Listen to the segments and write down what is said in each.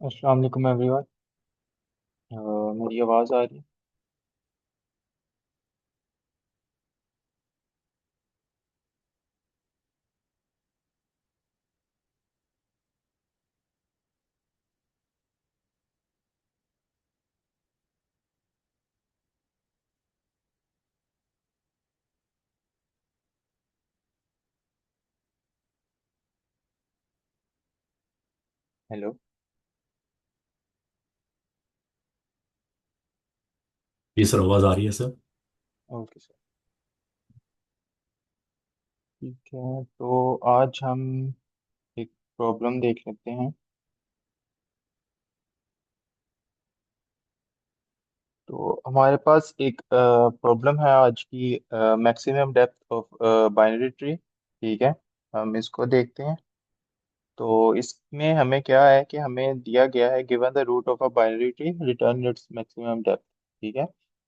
अस्सलाम वालेकुम एवरीवन। मेरी आवाज़ आ रही है? हेलो। जी सर, आवाज़ आ रही है सर। Okay sir. ठीक है, तो आज हम एक प्रॉब्लम देख लेते हैं। तो हमारे पास एक प्रॉब्लम है आज की, maximum depth of binary tree. ठीक है, हम इसको देखते हैं। तो इसमें हमें क्या है कि हमें दिया गया है, given the root of a binary tree return its maximum depth. ठीक है,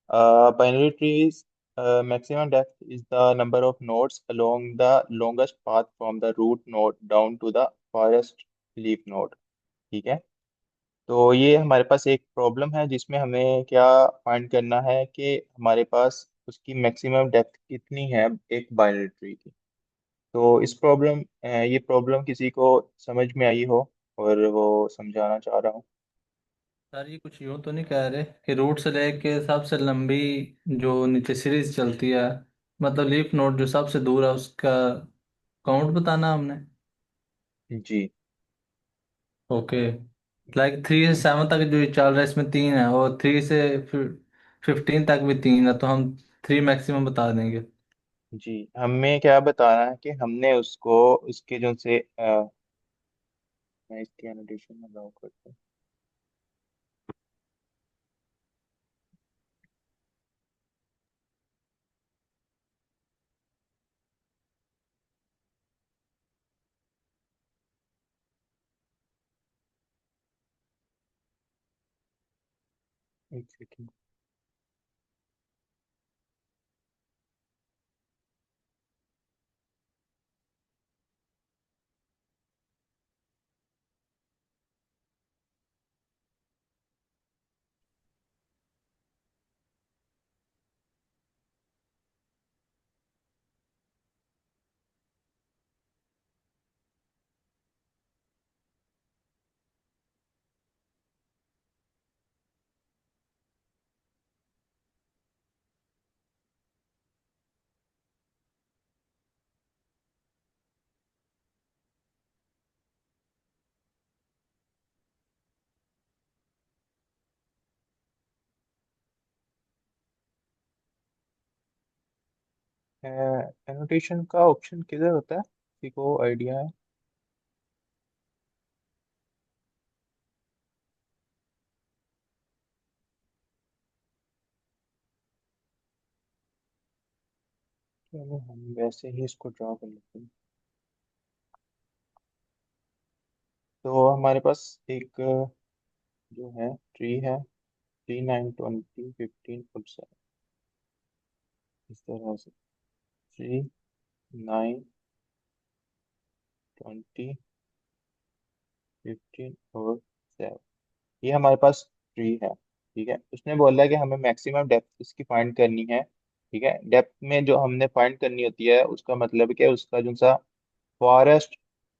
binary trees maximum depth is the number of nodes along the longest path from the root node down to the farthest leaf node। ठीक है, तो ये हमारे पास एक problem है जिसमें हमें क्या फाइंड करना है कि हमारे पास उसकी मैक्सिमम डेप्थ कितनी है एक बाइनरी ट्री की। तो ये प्रॉब्लम किसी को समझ में आई हो और वो समझाना चाह रहा हूँ। सर ये कुछ यूं तो नहीं कह रहे कि रूट से लेके सबसे लंबी जो नीचे सीरीज चलती है, मतलब लीफ नोड जो सबसे दूर है उसका काउंट बताना हमने। जी। ओके। लाइक 3 से 7 तक जो ये चल रहा है इसमें तीन है, और 3 से 15 तक भी तीन है, तो हम 3 मैक्सिमम बता देंगे। जी, हमें क्या बताना है कि हमने उसको उसके जो से मैं इसकी एनोटेशन में लगाऊं करता हूँ। एक सेकेंड। एनोटेशन का ऑप्शन किधर होता है, किसी को आइडिया है? चलो हम वैसे ही इसको ड्रा कर लेते हैं। तो हमारे पास एक जो है ट्री है, 3 9 20 15 और 7। इस तरह से 3 9 20 15 और 7, ये हमारे पास ट्री है। ठीक है, उसने बोला है कि हमें मैक्सिमम डेप्थ इसकी फाइंड करनी है। ठीक है, डेप्थ में जो हमने फाइंड करनी होती है उसका मतलब क्या है, उसका जो सा फॉरेस्ट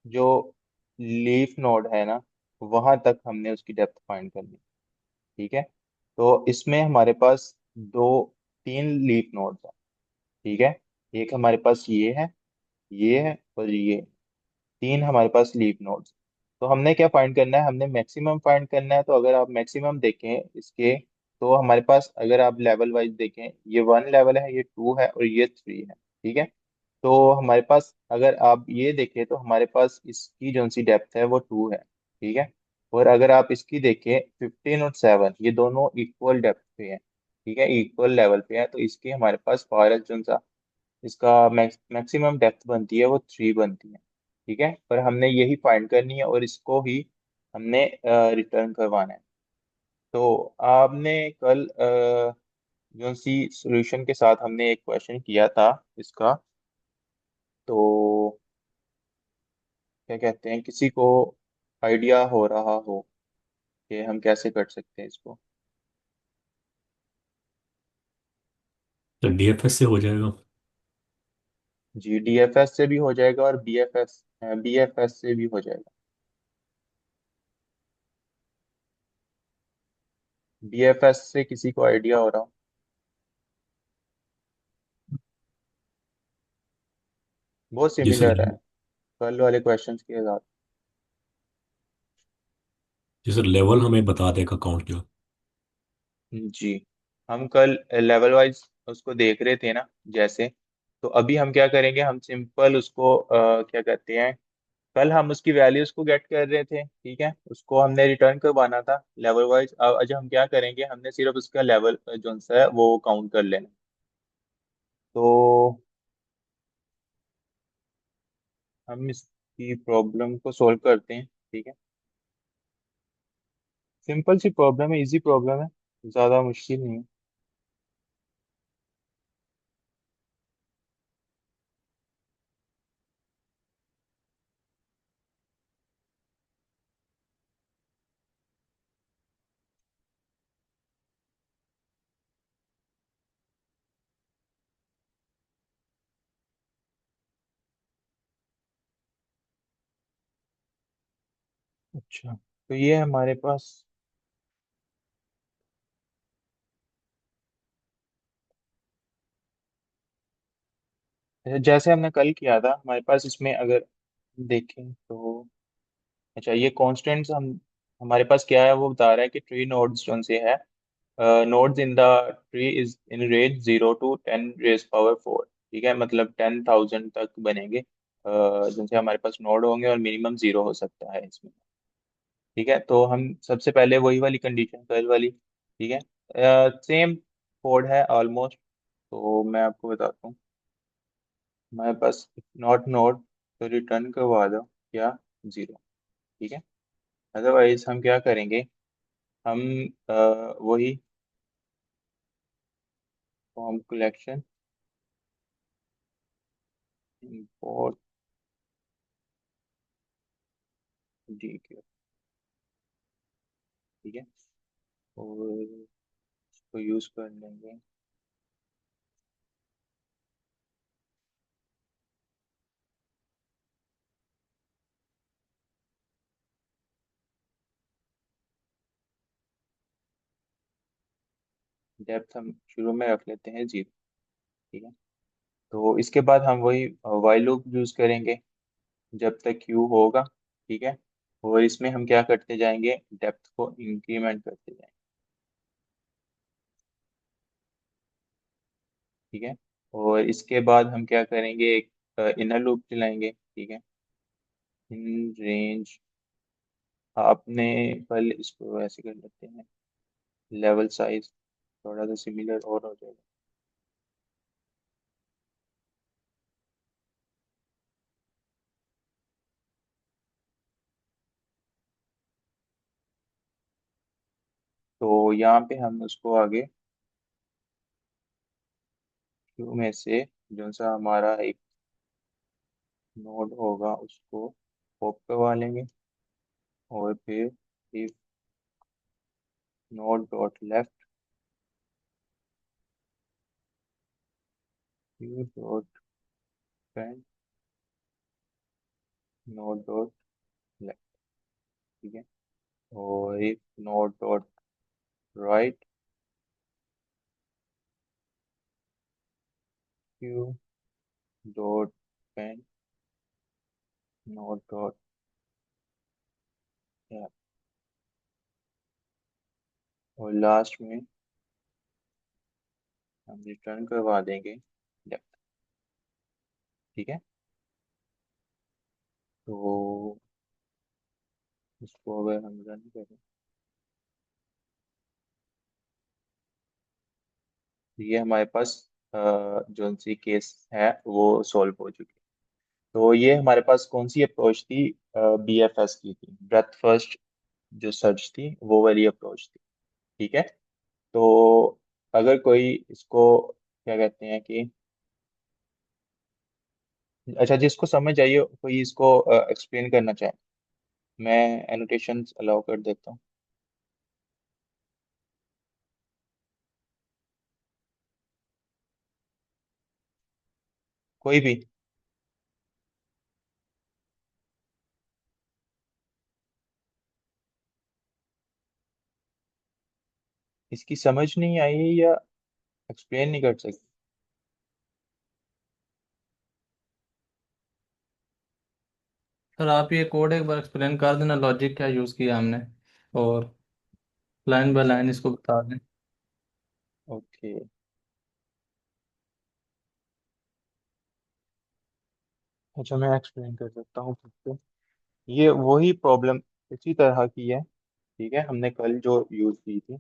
जो लीफ नोड है ना, वहां तक हमने उसकी डेप्थ फाइंड करनी है। ठीक है, तो इसमें हमारे पास दो तीन लीफ नोड्स हैं। ठीक है, एक हमारे पास ये है और ये, तीन हमारे पास लीफ नोड्स। तो हमने क्या फाइंड करना है, हमने मैक्सिमम फाइंड करना है। तो अगर आप मैक्सिमम देखें इसके, तो हमारे पास अगर आप लेवल वाइज देखें, ये 1 लेवल है, ये 2 है और ये 3 है। ठीक है, तो हमारे पास अगर आप ये देखें तो हमारे पास इसकी जो सी डेप्थ है वो 2 है। ठीक है, और अगर आप इसकी देखें 15 और 7, ये दोनों इक्वल डेप्थ पे है। ठीक है, इक्वल लेवल पे है, तो इसकी हमारे पास फॉरेस्ट जो सा इसका मैक्सिमम डेप्थ बनती है वो 3 बनती है। ठीक है, पर हमने यही फाइंड करनी है और इसको ही हमने रिटर्न करवाना है। तो आपने कल जो सी सॉल्यूशन के साथ हमने एक क्वेश्चन किया था इसका, तो क्या कहते हैं, किसी को आइडिया हो रहा हो कि हम कैसे कर सकते हैं इसको। तो डीएफएस से हो जाएगा। जी, डीएफएस से भी हो जाएगा और बीएफएस से भी हो जाएगा। बीएफएस से किसी को आइडिया हो रहा हो? बहुत जी सर। सिमिलर है कल वाले क्वेश्चंस के साथ। जी सर, लेवल हमें बता देगा काउंट का। जी, हम कल लेवल वाइज उसको देख रहे थे ना, जैसे। तो अभी हम क्या करेंगे, हम सिंपल उसको क्या कहते हैं, कल हम उसकी वैल्यूज को गेट कर रहे थे, ठीक है, उसको हमने रिटर्न करवाना था लेवल वाइज। अब आज हम क्या करेंगे, हमने सिर्फ उसका लेवल जो सा है वो काउंट कर लेना। तो हम इसकी प्रॉब्लम को सॉल्व करते हैं, ठीक है। सिंपल सी प्रॉब्लम है, इजी प्रॉब्लम है, ज़्यादा मुश्किल नहीं है। अच्छा, तो ये है हमारे पास। जैसे हमने कल किया था, हमारे पास इसमें अगर देखें तो, अच्छा, ये कॉन्स्टेंट्स हमारे पास क्या है, वो बता रहा है कि ट्री नोड्स जो से है, nodes in the tree is in range 0 to 10 raised power 4। ठीक है, मतलब 10,000 तक बनेंगे जिनसे हमारे पास नोड होंगे, और मिनिमम 0 हो सकता है इसमें। ठीक है, तो हम सबसे पहले वही वाली कंडीशन कल वाली, ठीक है, सेम कोड है ऑलमोस्ट। तो मैं आपको बताता हूँ, हमारे पास नॉट नोड, तो रिटर्न करवा दो क्या, 0। ठीक है, अदरवाइज हम क्या करेंगे, हम अ, वही form collection import D Q, ठीक है, और इसको यूज कर लेंगे। डेप्थ हम शुरू में रख लेते हैं 0। ठीक है, तो इसके बाद हम वही वाइल लूप यूज करेंगे जब तक क्यू होगा। ठीक है, और इसमें हम क्या करते जाएंगे, डेप्थ को इंक्रीमेंट करते जाएंगे। ठीक है, और इसके बाद हम क्या करेंगे, एक इनर लूप चलाएंगे। ठीक है, इन रेंज, आपने कल इसको ऐसे कर लेते हैं, लेवल साइज थोड़ा सा सिमिलर और हो जाएगा। तो यहाँ पे हम उसको आगे क्यू में से जो सा हमारा एक नोड होगा उसको पॉप करवा लेंगे, और फिर if node dot left Q dot front node dot left. ठीक है, और if node dot right Q dot front node dot left, और लास्ट में हम रिटर्न करवा देंगे लेफ्ट। ठीक है, तो इसको अगर हम रन करें, तो ये हमारे पास जो सी केस है वो सॉल्व हो चुकी है। तो ये हमारे पास कौन सी अप्रोच थी, बीएफएस की थी, ब्रेथ फर्स्ट जो सर्च थी, वो वाली अप्रोच थी। ठीक है, तो अगर कोई इसको क्या कहते हैं कि, अच्छा, जिसको समझ आइए कोई इसको एक्सप्लेन करना चाहे, मैं एनोटेशंस अलाउ कर देता हूँ। कोई भी। इसकी समझ नहीं आई है या एक्सप्लेन नहीं कर सकते? सर आप ये कोड एक बार एक्सप्लेन कर देना, लॉजिक क्या यूज़ किया हमने, और लाइन बाय अच्छा। लाइन इसको बता दें। ओके। अच्छा, मैं एक्सप्लेन कर सकता हूँ फिर से। ये वही प्रॉब्लम इसी तरह की है, ठीक है, हमने कल जो यूज की थी।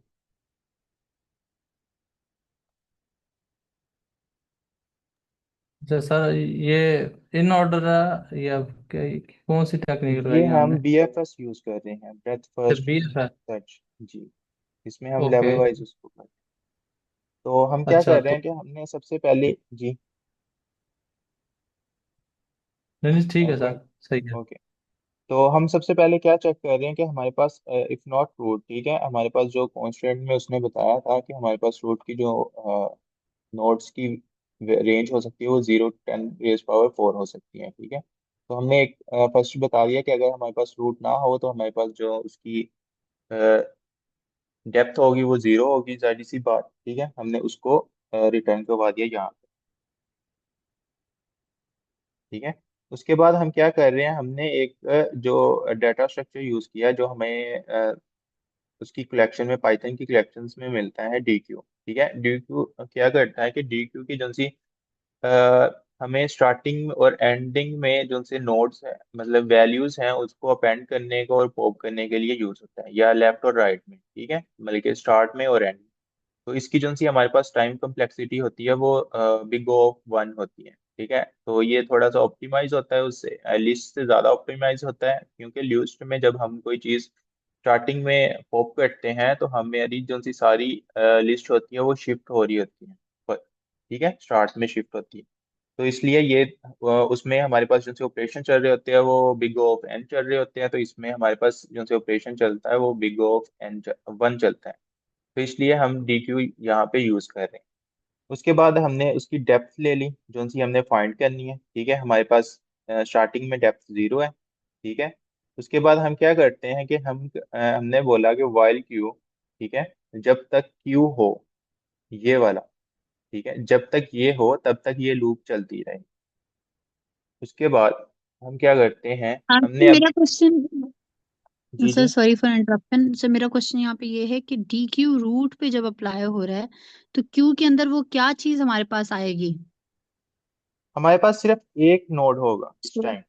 अच्छा सर, ये इन ऑर्डर है या क्या, कौन सी टेक्निक लगाई ये है हम हमने? बीएफएस यूज कर रहे हैं, ब्रेथ सिर्फ फर्स्ट बी है? सर्च। जी। इसमें हम ओके। लेवल वाइज उसको कर, तो हम क्या अच्छा कर रहे तो हैं कि हमने सबसे पहले जी। नहीं नहीं, ठीक है कोई। सर, सही है। ओके। तो हम सबसे पहले क्या चेक कर रहे हैं कि हमारे पास इफ नॉट रूट, ठीक है, हमारे पास जो कॉन्स्टेंट में उसने बताया था कि हमारे पास रूट की जो नोड्स की रेंज हो सकती है वो 0 to 10 raised power 4 हो सकती है, ठीक है। तो हमने एक फर्स्ट बता दिया कि अगर हमारे पास रूट ना हो तो हमारे पास जो उसकी डेप्थ होगी वो 0 होगी, जाहिर सी बात, ठीक है, हमने उसको रिटर्न करवा दिया यहाँ पे, ठीक है। उसके बाद हम क्या कर रहे हैं, हमने एक जो डाटा स्ट्रक्चर यूज किया जो हमें उसकी कलेक्शन में, पाइथन की कलेक्शंस में मिलता है, डी क्यू, ठीक है। डी क्यू क्या करता है कि डी क्यू की जो सी हमें स्टार्टिंग और एंडिंग में जो से नोड्स है, मतलब वैल्यूज हैं, उसको अपेंड करने को और पॉप करने के लिए यूज होता है, या लेफ्ट और राइट में, ठीक है, मतलब कि स्टार्ट में और एंड में। तो इसकी जो सी हमारे पास टाइम कम्प्लेक्सिटी होती है वो बिग O ऑफ 1 होती है, ठीक है। तो ये थोड़ा सा ऑप्टिमाइज होता है उससे, लिस्ट से ज़्यादा ऑप्टिमाइज होता है, क्योंकि लिस्ट में जब हम कोई चीज़ स्टार्टिंग में पॉप करते हैं तो हमारी जो सी सारी लिस्ट होती है वो शिफ्ट हो रही होती है, ठीक है, स्टार्ट में शिफ्ट होती है। तो इसलिए ये उसमें हमारे पास जो से ऑपरेशन चल रहे होते हैं वो बिग O ऑफ n चल रहे होते हैं, तो इसमें हमारे पास जो से ऑपरेशन चलता है वो बिग O ऑफ n 1 चलता है। तो इसलिए हम डी क्यू यहाँ पे यूज कर रहे हैं। उसके बाद हमने उसकी डेप्थ ले ली जो सी हमने फाइंड करनी है, ठीक है, हमारे पास स्टार्टिंग में डेप्थ 0 है, ठीक है। उसके बाद हम क्या करते हैं कि हमने बोला कि वाइल क्यू, ठीक है, जब तक क्यू हो, ये वाला, ठीक है, जब तक ये हो तब तक ये लूप चलती रहे। उसके बाद हम क्या करते हैं, हाँ हमने तो अब मेरा क्वेश्चन, जी सर जी। सॉरी फॉर इंटरप्शन सर, मेरा क्वेश्चन यहाँ पे ये है कि डी क्यू रूट पे जब अप्लाई हो रहा है तो क्यू के अंदर वो क्या चीज हमारे पास आएगी? हमारे पास सिर्फ एक नोड होगा इस तो टाइम।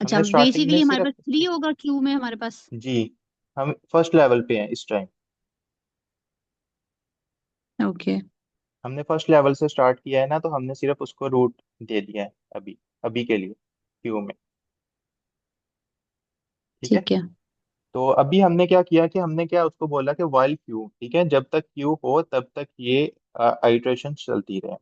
अच्छा, हमने स्टार्टिंग में बेसिकली हमारे सिर्फ, पास थ्री होगा क्यू में हमारे पास। जी, हम फर्स्ट लेवल पे हैं इस टाइम। ओके। हमने फर्स्ट लेवल से स्टार्ट किया है ना, तो हमने सिर्फ उसको रूट दे दिया है अभी, अभी के लिए क्यू में, ठीक है। ठीक है। तो अभी हमने क्या किया कि हमने क्या उसको बोला कि वाइल क्यू, ठीक है, जब तक क्यू हो तब तक ये आइट्रेशन चलती रहे।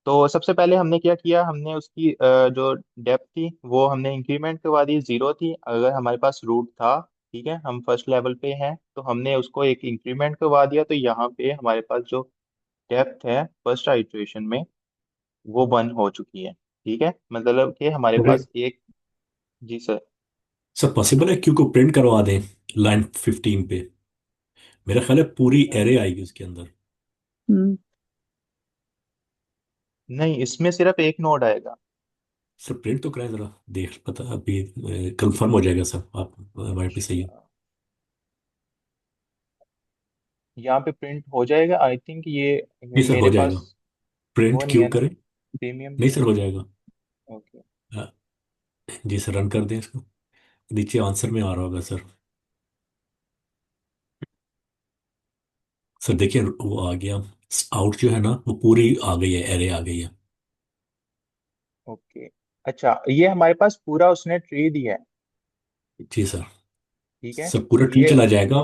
तो सबसे पहले हमने क्या किया, हमने उसकी जो डेप्थ थी वो हमने इंक्रीमेंट करवा दी, 0 थी अगर हमारे पास रूट था, ठीक है, हम फर्स्ट लेवल पे हैं तो हमने उसको एक इंक्रीमेंट करवा दिया, तो यहाँ पे हमारे पास जो डेप्थ है फर्स्ट आइट्रेशन में वो 1 हो चुकी है, ठीक है, मतलब कि हमारे अरे पास एक, जी सर। सर, पॉसिबल है क्यू को प्रिंट करवा दें लाइन 15 पे? मेरा ख्याल है पूरी एरे आएगी उसके अंदर। हम्म। नहीं, इसमें सिर्फ एक नोड आएगा। सर प्रिंट तो कराएं जरा, देख पता अभी कंफर्म हो जाएगा सर, आप हमारे पे सही है। अच्छा, यहाँ पे प्रिंट हो जाएगा आई थिंक ये, नहीं सर, हो मेरे जाएगा। पास प्रिंट वो नहीं क्यू है ना, करें। प्रीमियम नहीं नहीं सर, है। हो जाएगा। ओके। हाँ, जी सर, रन कर दें इसको। नीचे आंसर में आ रहा होगा सर। सर देखिए वो आ गया। आउट जो है ना वो पूरी आ गई है, एरे आ गई है। ओके। अच्छा, ये हमारे पास पूरा उसने ट्री दिया है, जी सर। ठीक है। सर पूरा ट्री ये चला जाएगा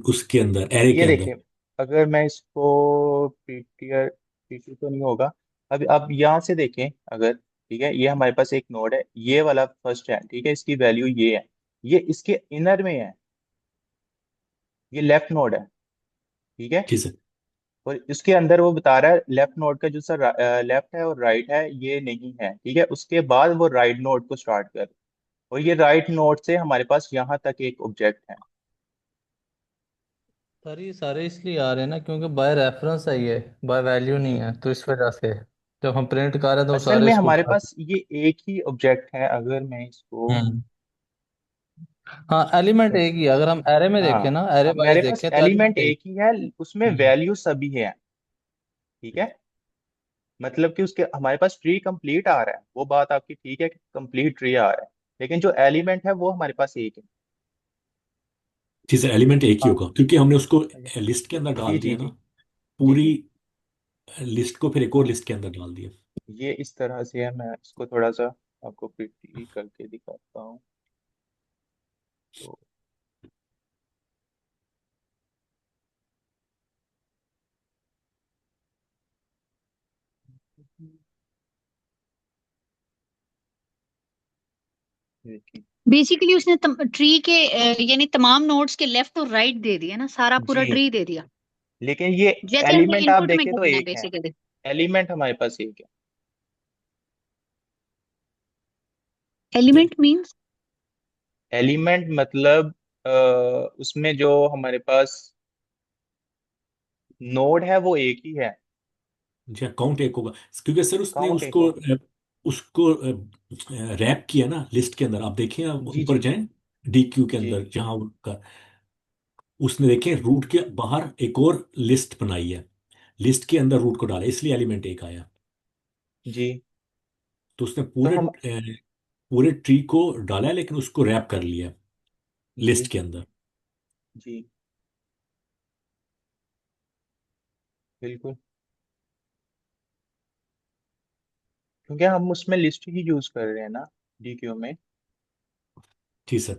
उसके अंदर, एरे के ये अंदर। देखिए, अगर मैं इसको पीटीआर, पीटी तो नहीं होगा। अब आप यहाँ से देखें अगर, ठीक है, ये हमारे पास एक नोड है, ये वाला फर्स्ट है, ठीक है, इसकी वैल्यू ये है, ये इसके इनर में है, ये लेफ्ट नोड है, ठीक है। जी सर। और इसके अंदर वो बता रहा है लेफ्ट नोड का जो सर लेफ्ट है और राइट है ये नहीं है, ठीक है। उसके बाद वो राइट नोड को स्टार्ट कर, और ये राइट नोड से हमारे पास यहाँ तक एक ऑब्जेक्ट है। सर ये सारे इसलिए आ रहे हैं ना क्योंकि बाय रेफरेंस है, ये बाय वैल्यू नहीं हम्म है, तो इस वजह से जब हम प्रिंट कर रहे हैं तो असल सारे में इसको हमारे उठा। पास ये एक ही ऑब्जेक्ट है, अगर मैं इसको हम्म। हाँ एलिमेंट एक ही है। अगर हम एरे में देखें हाँ, ना, एरे वाइज मेरे पास देखें तो एलिमेंट एलिमेंट एक। एक ही है, उसमें हम्म। वैल्यू सभी है, ठीक है। मतलब कि उसके हमारे पास ट्री कंप्लीट आ रहा है, वो बात आपकी ठीक है कि कंप्लीट ट्री आ रहा है, लेकिन जो एलिमेंट है वो हमारे पास एक है। ठीक है, एलिमेंट एक ही हाँ होगा क्योंकि हमने उसको लिस्ट के अंदर जी डाल जी दिया ना। जी जी पूरी जी। लिस्ट को फिर एक और हाँ, लिस्ट के अंदर डाल दिया। ये इस तरह से है, मैं इसको थोड़ा सा आपको प्रिटी करके दिखाता हूँ। तो देखिए। बेसिकली उसने ट्री के यानी तमाम नोड्स के लेफ्ट और राइट दे दिया ना, सारा पूरा जी, ट्री दे दिया, लेकिन ये जैसे हमने एलिमेंट आप इनपुट में देखें तो करना है एक है, बेसिकली। एलिमेंट हमारे पास एक है। एलिमेंट मींस एलिमेंट मतलब उसमें जो हमारे पास नोड है वो एक ही है, जी काउंट एक होगा क्योंकि सर उसने काउंट एक उसको होगा। उसको रैप किया ना लिस्ट के अंदर। आप देखिए, आप जी ऊपर जी जाएं डी क्यू के जी अंदर जहां उनका उसने देखें रूट के बाहर एक और लिस्ट बनाई है, लिस्ट के अंदर रूट को डाला, इसलिए एलिमेंट एक आया। जी। तो उसने तो पूरे हम पूरे ट्री को डाला है लेकिन उसको रैप कर लिया लिस्ट जी के अंदर। जी बिल्कुल, क्योंकि हम उसमें लिस्ट ही यूज कर रहे हैं ना डीक्यू में, जी सर।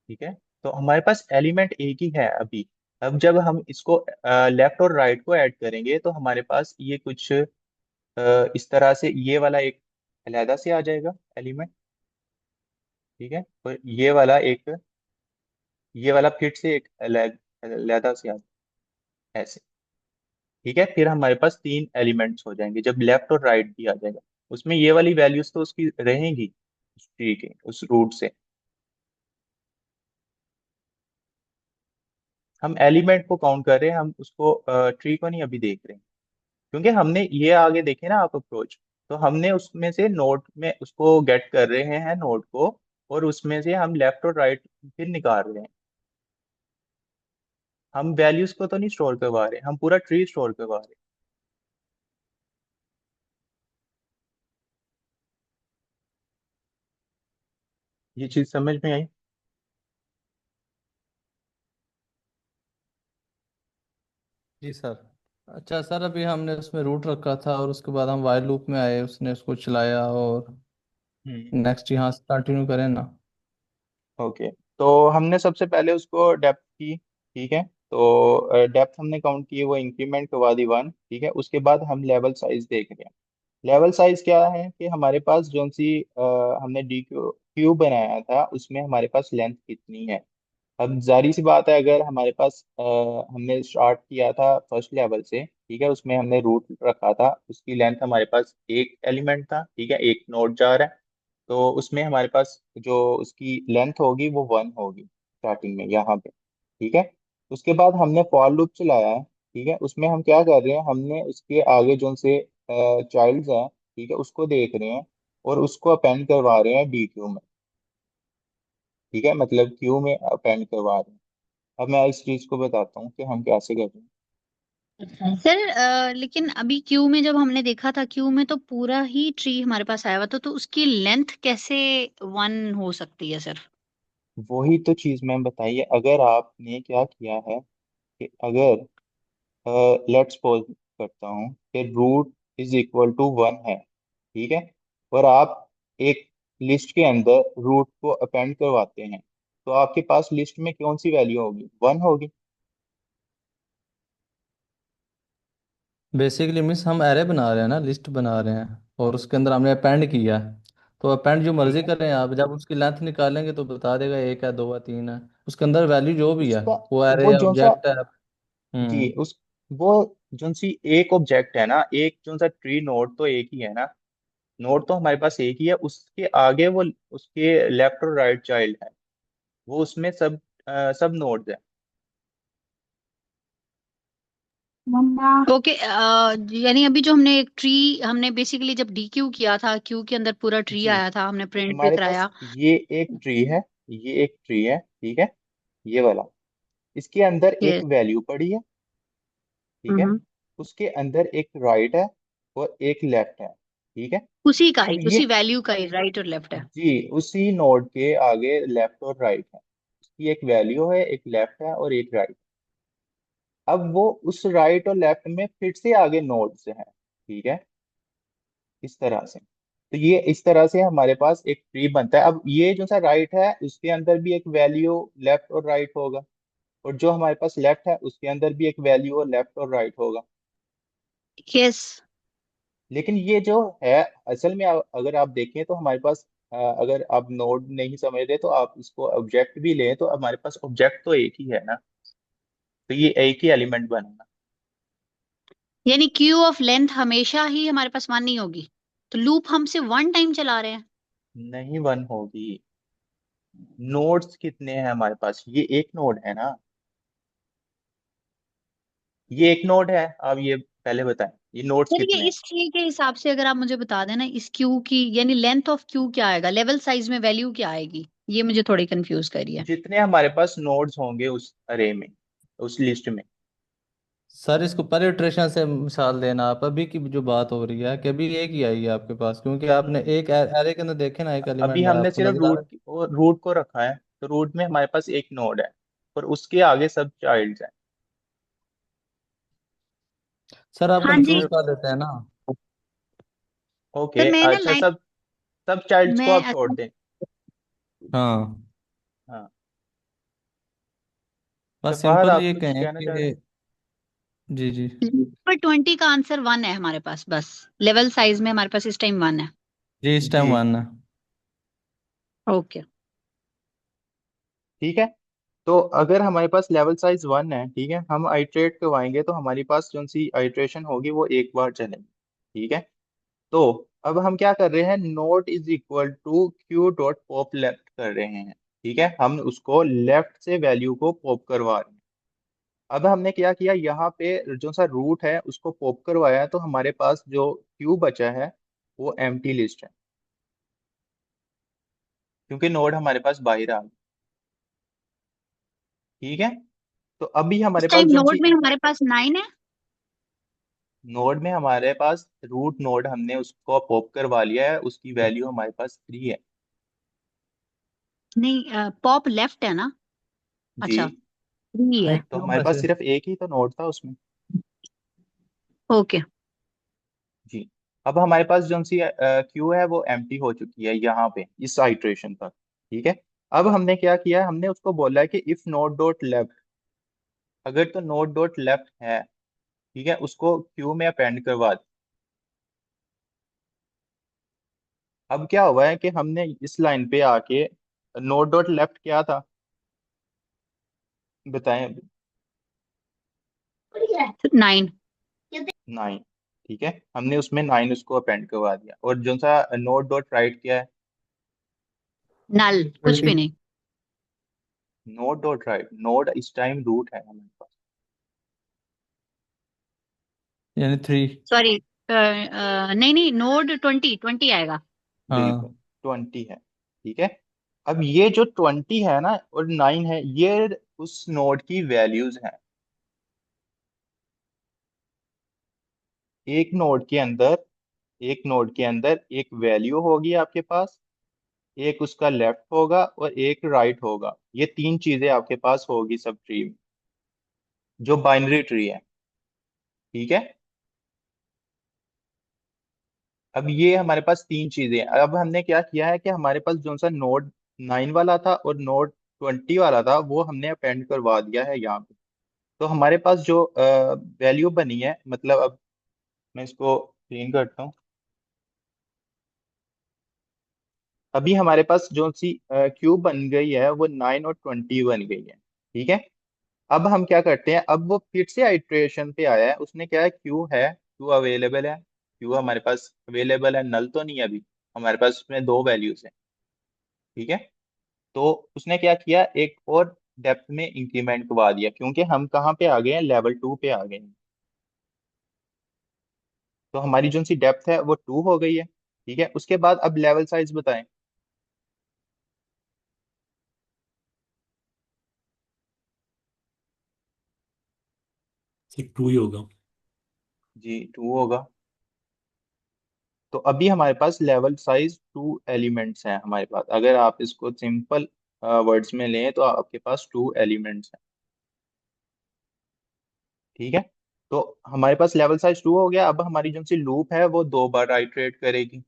ठीक है। तो हमारे पास एलिमेंट एक ही है अभी। अब जब हम इसको लेफ्ट और राइट को ऐड करेंगे तो हमारे पास ये कुछ इस तरह से ये वाला एक अलहदा से आ जाएगा एलिमेंट, ठीक है। और ये वाला फिर से एक अलहदा से आ जाएगा, ऐसे, ठीक है। फिर हमारे पास तीन एलिमेंट्स हो जाएंगे जब लेफ्ट और राइट भी आ जाएगा। उसमें ये वाली वैल्यूज तो उसकी रहेंगी उस ट्री के उस रूट से। हम एलिमेंट को काउंट कर रहे हैं, हम उसको ट्री को नहीं अभी देख रहे हैं, क्योंकि हमने ये आगे देखे ना आप अप्रोच, तो हमने उसमें से नोड में उसको गेट कर रहे हैं नोड को, और उसमें से हम लेफ्ट और राइट फिर निकाल रहे हैं। हम वैल्यूज को तो नहीं स्टोर करवा रहे, हम पूरा ट्री स्टोर करवा रहे हैं। ये चीज समझ में आई? जी सर। अच्छा सर, अभी हमने उसमें रूट रखा था और उसके बाद हम वाइल लूप में आए, उसने उसको चलाया और हम्म नेक्स्ट यहाँ से कंटिन्यू करें ना। ओके। तो हमने सबसे पहले उसको डेप्थ की, ठीक है। तो डेप्थ हमने काउंट की, वो इंक्रीमेंट करवा दी 1, ठीक है। उसके बाद हम लेवल साइज देख रहे हैं। लेवल साइज क्या है कि हमारे पास जो सी हमने डी क्यूब बनाया था उसमें हमारे पास लेंथ कितनी है। अब जारी सी बात है, अगर हमारे पास हमने स्टार्ट किया था फर्स्ट लेवल से, ठीक है, उसमें हमने रूट रखा था, उसकी लेंथ हमारे पास एक एलिमेंट था, ठीक है, एक नोड जा रहा है। तो उसमें हमारे पास जो उसकी लेंथ होगी वो 1 होगी स्टार्टिंग में यहाँ पे, ठीक है। उसके बाद हमने फॉर लूप चलाया है, ठीक है। उसमें हम क्या कर रहे हैं, हमने उसके आगे जो से चाइल्ड्स हैं, ठीक है, उसको देख रहे हैं और उसको अपेंड करवा रहे हैं डी क्यू में, ठीक है, मतलब क्यू में अपेंड करवा रहे हैं। अब मैं इस चीज को बताता हूँ कि हम कैसे कर रहे हैं। सर लेकिन अभी क्यू में जब हमने देखा था, क्यू में तो पूरा ही ट्री हमारे पास आया हुआ था, तो उसकी लेंथ कैसे 1 हो सकती है सर? वही तो चीज मैम बताइए, अगर आपने क्या किया है कि अगर लेट्स सपोज करता हूँ कि रूट इज इक्वल टू 1 है, ठीक है, और आप एक लिस्ट के अंदर रूट को अपेंड करवाते हैं, तो आपके पास लिस्ट में कौन सी वैल्यू होगी, 1 होगी। बेसिकली मीन्स हम एरे बना रहे हैं ना, लिस्ट बना रहे हैं और उसके अंदर हमने अपेंड किया है। तो अपेंड जो ठीक मर्जी है। करें आप, जब उसकी लेंथ निकालेंगे तो बता देगा एक है, दो है, तीन है, उसके अंदर वैल्यू जो भी है उसका वो एरे वो या जो सा ऑब्जेक्ट है। जी हम्म। वो जो सी एक ऑब्जेक्ट है ना, एक जो सा ट्री नोड तो एक ही है ना, नोड तो हमारे पास एक ही है, उसके आगे वो उसके लेफ्ट और राइट चाइल्ड है, वो उसमें सब नोड्स है। ओके, यानी अभी जो हमने एक ट्री, हमने बेसिकली जब डी क्यू किया था, क्यू के अंदर पूरा ट्री जी, आया था, हमने प्रिंट भी हमारे पास कराया। ये एक ट्री है, ये एक ट्री है, ठीक है, ये वाला, इसके अंदर एक यस। वैल्यू पड़ी है, ठीक है, हम्म। उसके अंदर एक राइट है और एक लेफ्ट है, ठीक है। उसी का अब ही, ये, उसी वैल्यू का ही राइट और लेफ्ट है। जी, उसी नोड के आगे लेफ्ट और राइट है, उसकी एक वैल्यू है, एक लेफ्ट है और एक राइट। अब वो उस राइट और लेफ्ट में फिर से आगे नोड्स हैं, ठीक है, इस तरह से। तो ये इस तरह से हमारे पास एक ट्री बनता है। अब ये जो सा राइट है उसके अंदर भी एक वैल्यू लेफ्ट और राइट होगा, और जो हमारे पास लेफ्ट है उसके अंदर भी एक वैल्यू और लेफ्ट और राइट होगा। यस। लेकिन ये जो है, असल में अगर आप देखें तो हमारे पास अगर आप नोड नहीं समझ रहे तो आप इसको ऑब्जेक्ट भी लें, तो हमारे पास ऑब्जेक्ट तो एक ही है ना, तो ये एक ही एलिमेंट बनेगा। यानी क्यू ऑफ लेंथ हमेशा ही हमारे पास वन नहीं होगी, तो लूप हम सिर्फ वन टाइम चला रहे हैं। नहीं वन होगी, नोड्स कितने हैं हमारे पास, ये एक नोड है ना, ये एक नोड है। आप ये पहले बताएं, ये नोड्स सर ये कितने हैं। इस ट्री के हिसाब से अगर आप मुझे बता देना, इस क्यू की यानी लेंथ ऑफ क्यू क्या आएगा, लेवल साइज में वैल्यू क्या आएगी, ये मुझे थोड़ी कंफ्यूज करी है। जितने हमारे पास नोड्स होंगे उस अरे में, उस लिस्ट में। सर इसको पेरिट्रेशन से मिसाल देना, आप अभी की जो बात हो रही है कि अभी एक ही आई है आपके पास, क्योंकि आपने एक एरे के अंदर देखे ना, एक अभी एलिमेंट हमने आपको सिर्फ नजर आ रहा रूट है। और रूट को रखा है, तो रूट में हमारे पास एक नोड है और उसके आगे सब चाइल्ड्स हैं। सर आप हाँ जी। कंफ्यूज कर देते हैं ना। ओके, सर मैं ना अच्छा, लाइन सब सब चाइल्ड्स को मैं आप छोड़ दें। हाँ, हाँ, तो बस फहद सिंपल आप ये कुछ कहें कहना चाह रहे कि हैं। जी जी। पर 20 का आंसर वन है हमारे पास, बस लेवल साइज में हमारे पास इस टाइम वन है। जी इस जी, टाइम वन है। ओके। ठीक है। तो अगर हमारे पास लेवल साइज वन है, ठीक है, हम आइट्रेट करवाएंगे तो हमारी पास जो सी आइट्रेशन होगी वो एक बार चलेगी, ठीक है। तो अब हम क्या कर रहे हैं, node is equal to q dot pop left कर रहे हैं, ठीक है, हम उसको लेफ्ट से वैल्यू को पॉप करवा रहे हैं। अब हमने क्या किया, यहाँ पे जो सा रूट है उसको पॉप करवाया है, तो हमारे पास जो क्यू बचा है वो एम्प्टी लिस्ट है, क्योंकि नोड हमारे पास बाहर आ गया, ठीक है। तो अभी इस हमारे पास टाइम जो नोड सी में हमारे पास नाइन है। नोड में हमारे पास रूट नोड, हमने उसको पॉप करवा लिया है, उसकी वैल्यू हमारे पास 3 है। नहीं, पॉप लेफ्ट है ना। जी, अच्छा, थ्री नहीं है। तो क्यों हमारे में पास से। सिर्फ एक ही तो नोड था उसमें। ओके। जी, अब हमारे पास जो सी क्यू है वो एम्प्टी हो चुकी है यहाँ पे इस आइट्रेशन पर, ठीक है। अब हमने क्या किया, हमने उसको बोला है कि इफ नोड डॉट लेफ्ट, अगर तो नोड डॉट लेफ्ट है, ठीक है, उसको क्यू में अपेंड करवा दिया। अब क्या हुआ है कि हमने इस लाइन पे आके, नोड डॉट लेफ्ट क्या था, बताएं। नाइन। 9, ठीक है, हमने उसमें 9 उसको अपेंड करवा दिया, और जो सा नोड डॉट राइट क्या है, नल, कुछ भी नहीं। नोड डॉट राइट, नोड इस टाइम रूट है हमारे पास। यानी थ्री। सॉरी, नहीं नहीं, नोड 20 आएगा। बिल्कुल, हाँ 20 है, ठीक है। अब ये जो 20 है ना और 9 है, ये उस नोड की वैल्यूज हैं। एक नोड के अंदर एक नोड के अंदर एक वैल्यू होगी आपके पास, एक उसका लेफ्ट होगा और एक राइट होगा, ये तीन चीजें आपके पास होगी सब ट्री में, जो बाइनरी ट्री है, ठीक है। अब ये हमारे पास तीन चीजें हैं। अब हमने क्या किया है कि हमारे पास जो सा नोड 9 वाला था और नोड 20 वाला था वो हमने अपेंड करवा दिया है यहाँ पे। तो हमारे पास जो वैल्यू बनी है, मतलब अब मैं इसको क्लीन करता हूँ। अभी हमारे पास जो सी क्यूब बन गई है वो 9 और 20 बन गई है, ठीक है। अब हम क्या करते हैं, अब वो फिर से आइट्रेशन पे आया है, उसने क्या है, क्यू है, क्यू अवेलेबल है, क्यू हमारे पास अवेलेबल है, नल तो नहीं है अभी, हमारे पास उसमें दो वैल्यूज हैं। ठीक है, तो उसने क्या किया, एक और डेप्थ में इंक्रीमेंट करवा दिया, क्योंकि हम कहाँ पे आ गए हैं, लेवल 2 पे आ गए हैं। तो हमारी जो सी डेप्थ है वो 2 हो गई है। ठीक है, उसके बाद अब लेवल साइज बताएं। सिर्फ 2 ही होगा। जी 2 होगा। तो अभी हमारे पास लेवल साइज 2 एलिमेंट्स हैं हमारे पास, अगर आप इसको सिंपल वर्ड्स में लें तो आपके पास 2 एलिमेंट्स हैं। ठीक है, तो हमारे पास लेवल साइज 2 हो गया। अब हमारी जो सी लूप है वो दो बार आइटरेट करेगी।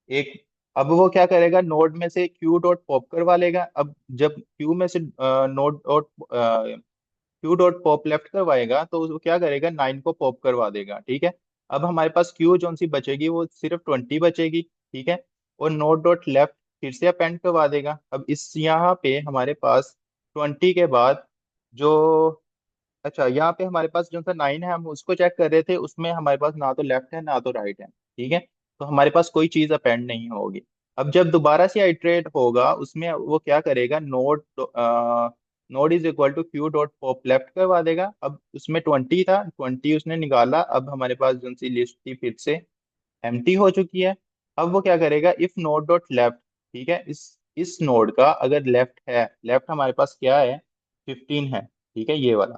एक, अब वो क्या करेगा, नोड में से क्यू डॉट पॉप करवा लेगा। अब जब क्यू में से node dot Q dot pop left करवाएगा तो वो क्या करेगा, 9 को पॉप करवा देगा। ठीक है, अब हमारे पास क्यू जो सी बचेगी वो सिर्फ 20 बचेगी। ठीक है, और नोड डॉट लेफ्ट फिर से अपेंड करवा देगा। अब इस यहाँ पे हमारे पास 20 के बाद जो, अच्छा यहाँ पे हमारे पास जो सा 9 है, हम उसको चेक कर रहे थे, उसमें हमारे पास ना तो लेफ्ट है ना तो राइट है। ठीक है, तो हमारे पास कोई चीज अपेंड नहीं होगी। अब जब दोबारा से आइट्रेट होगा उसमें वो क्या करेगा, node is equal to q dot pop left करवा देगा। अब उसमें 20 था, 20 उसने निकाला, अब हमारे पास जो सी लिस्ट थी फिर से एम्प्टी हो चुकी है। अब वो क्या करेगा, इफ नोड डॉट लेफ्ट, ठीक है, इस नोड का अगर लेफ्ट है, लेफ्ट हमारे पास क्या है, 15 है। ठीक है, ये वाला,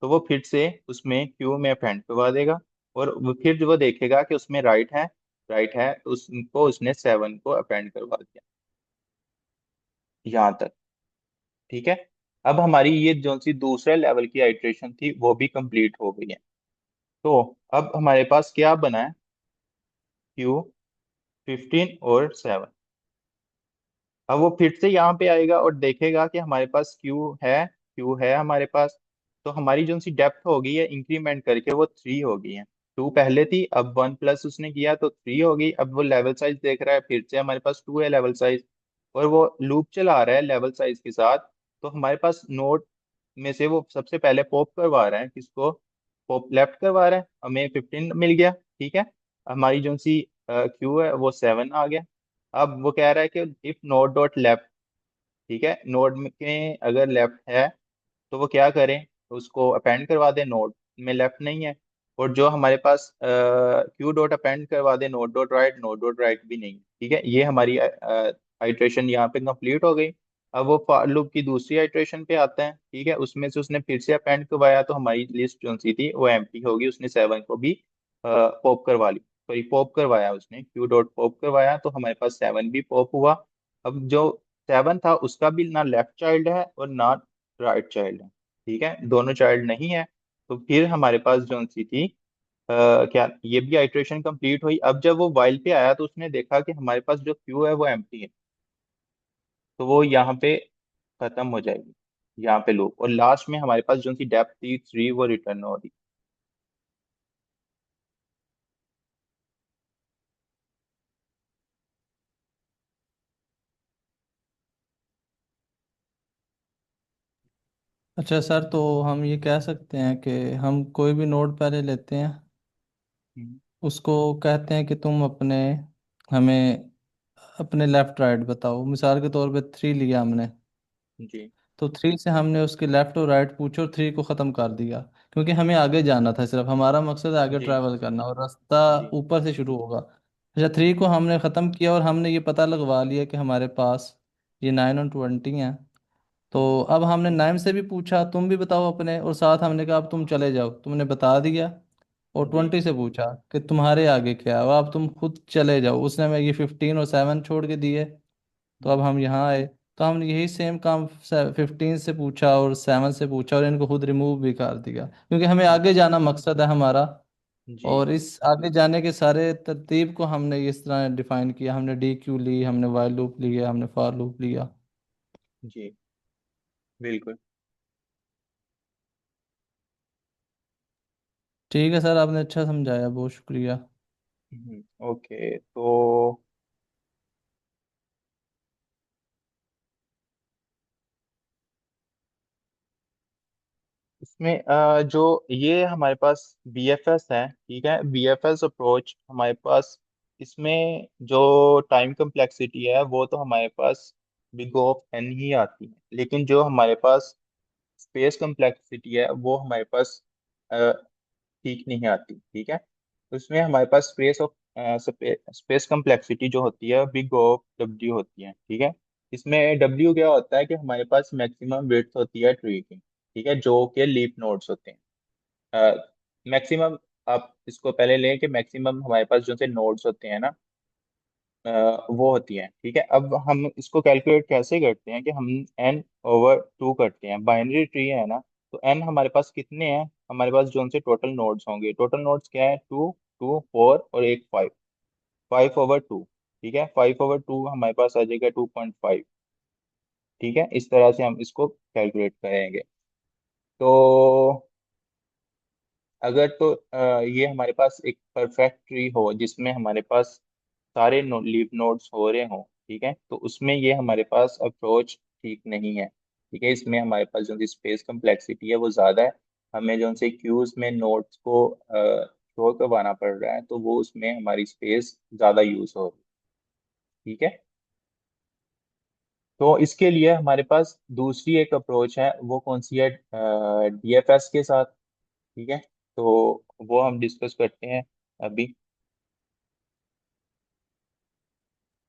तो वो फिर से उसमें क्यू में अपेंड करवा देगा। और वो फिर वो देखेगा कि उसमें राइट है, राइट है, तो उसको उसने 7 को अपेंड करवा दिया, यहाँ तक। ठीक है, अब हमारी ये जो सी दूसरे लेवल की आइट्रेशन थी वो भी कंप्लीट हो गई है। तो अब हमारे पास क्या बना है, क्यू, 15 और 7। अब वो फिर से यहाँ पे आएगा और देखेगा कि हमारे पास क्यू है हमारे पास। तो हमारी जो सी डेप्थ हो गई है इंक्रीमेंट करके वो 3 हो गई है। 2 पहले थी, अब 1 प्लस उसने किया तो 3 हो गई। अब वो लेवल साइज देख रहा है, फिर से हमारे पास 2 है लेवल साइज, और वो लूप चला रहा है लेवल साइज के साथ। तो हमारे पास नोड में से वो सबसे पहले पॉप करवा रहा है, किसको, पॉप लेफ्ट करवा रहा है, हमें 15 मिल गया। ठीक है, हमारी जो सी क्यू है वो 7 आ गया। अब वो कह रहा है कि इफ नोड डॉट लेफ्ट, ठीक है, नोड में अगर लेफ्ट है तो वो क्या करें, उसको अपेंड करवा दे, नोड में लेफ्ट नहीं है। और जो हमारे पास क्यू डॉट अपेंड करवा दे node dot right, node dot right भी नहीं है। ठीक है, ये हमारी आइट्रेशन यहाँ पे कंप्लीट हो गई। अब वो फॉर लूप की दूसरी आइट्रेशन पे आता है। ठीक है, उसमें से उसने फिर से अपेंड करवाया, तो हमारी लिस्ट जो सी थी वो एम्प्टी होगी, उसने 7 को भी पॉप करवा ली, सॉरी पॉप करवाया, उसने क्यू डॉट पॉप करवाया, तो हमारे पास 7 भी पॉप हुआ। अब जो 7 था उसका भी ना लेफ्ट चाइल्ड है और ना राइट चाइल्ड है। ठीक है, दोनों चाइल्ड नहीं है। तो फिर हमारे पास जो सी थी क्या, ये भी आइट्रेशन कंप्लीट हुई। अब जब वो वाइल पे आया तो उसने देखा कि हमारे पास जो क्यू है वो एम्प्टी है, तो वो यहाँ पे खत्म हो जाएगी, यहाँ पे लूप, और लास्ट में हमारे पास जो सी डेप्थ थी 3 वो रिटर्न हो रही। अच्छा सर, तो हम ये कह सकते हैं कि हम कोई भी नोड पहले लेते हैं, हम्म, उसको कहते हैं कि तुम हमें अपने लेफ्ट राइट बताओ। मिसाल के तौर पे 3 लिया हमने, जी तो 3 से हमने उसके लेफ्ट और राइट पूछे और 3 को ख़त्म कर दिया, क्योंकि हमें आगे जाना था, सिर्फ हमारा मकसद है आगे जी ट्रैवल करना और रास्ता जी ऊपर से शुरू होगा। अच्छा, 3 को हमने ख़त्म किया और हमने ये पता लगवा लिया कि हमारे पास ये 9 और 20 है। तो अब हमने 9 से भी पूछा तुम भी बताओ अपने, और साथ हमने कहा अब तुम चले जाओ, तुमने बता दिया। और जी 20 से पूछा कि तुम्हारे आगे क्या है, अब तुम खुद चले जाओ, उसने हमें ये 15 और 7 छोड़ के दिए। तो अब हम यहाँ आए, तो हमने यही सेम काम 15 से पूछा और 7 से पूछा और इनको खुद रिमूव भी कर दिया, क्योंकि हमें आगे जाना मकसद है हमारा। जी और इस आगे जाने के सारे तरतीब को हमने इस तरह डिफाइन किया, हमने डी क्यू ली, हमने वाइल लूप लिया, हमने फॉर लूप लिया। जी बिल्कुल। ठीक है सर, आपने अच्छा समझाया, बहुत शुक्रिया। ओके, तो इसमें जो ये हमारे पास BFS है, ठीक है, BFS अप्रोच हमारे पास, इसमें जो टाइम कम्प्लेक्सिटी है वो तो हमारे पास बिग ऑफ एन ही आती है, लेकिन जो हमारे पास स्पेस कम्प्लेक्सिटी है वो हमारे पास ठीक नहीं आती, ठीक है। उसमें हमारे पास स्पेस कम्प्लेक्सिटी जो होती है बिग ऑफ W होती है, ठीक है। इसमें W क्या होता है कि हमारे पास मैक्सिमम विड्थ होती है ट्री की, ठीक है, जो कि लीफ नोड्स होते हैं। मैक्सिमम, आप इसको पहले लें कि मैक्सिमम हमारे पास जो से नोड्स होते हैं ना, वो होती है, ठीक है। अब हम इसको कैलकुलेट कैसे करते हैं कि हम n/2 करते हैं, बाइनरी ट्री है ना, तो n हमारे पास कितने हैं, हमारे पास जो से टोटल नोड्स होंगे, टोटल नोड्स क्या है, 2 2 4 और एक 5, 5/2, ठीक है, 5/2 हमारे पास आ जाएगा 2.5, ठीक है। इस तरह से हम इसको कैलकुलेट करेंगे। तो अगर तो ये हमारे पास एक परफेक्ट ट्री हो जिसमें हमारे पास सारे लीफ नोड्स हो रहे हों, ठीक है, तो उसमें ये हमारे पास अप्रोच ठीक नहीं है, ठीक है। इसमें हमारे पास जो स्पेस कम्प्लेक्सिटी है वो ज़्यादा है, हमें जो से क्यूज में नोड्स को स्टोर करवाना पड़ रहा है, तो वो उसमें हमारी स्पेस ज़्यादा यूज़ हो रही है, ठीक है। तो इसके लिए हमारे पास दूसरी एक अप्रोच है, वो कौन सी है, DFS के साथ, ठीक है। तो वो हम डिस्कस करते हैं अभी।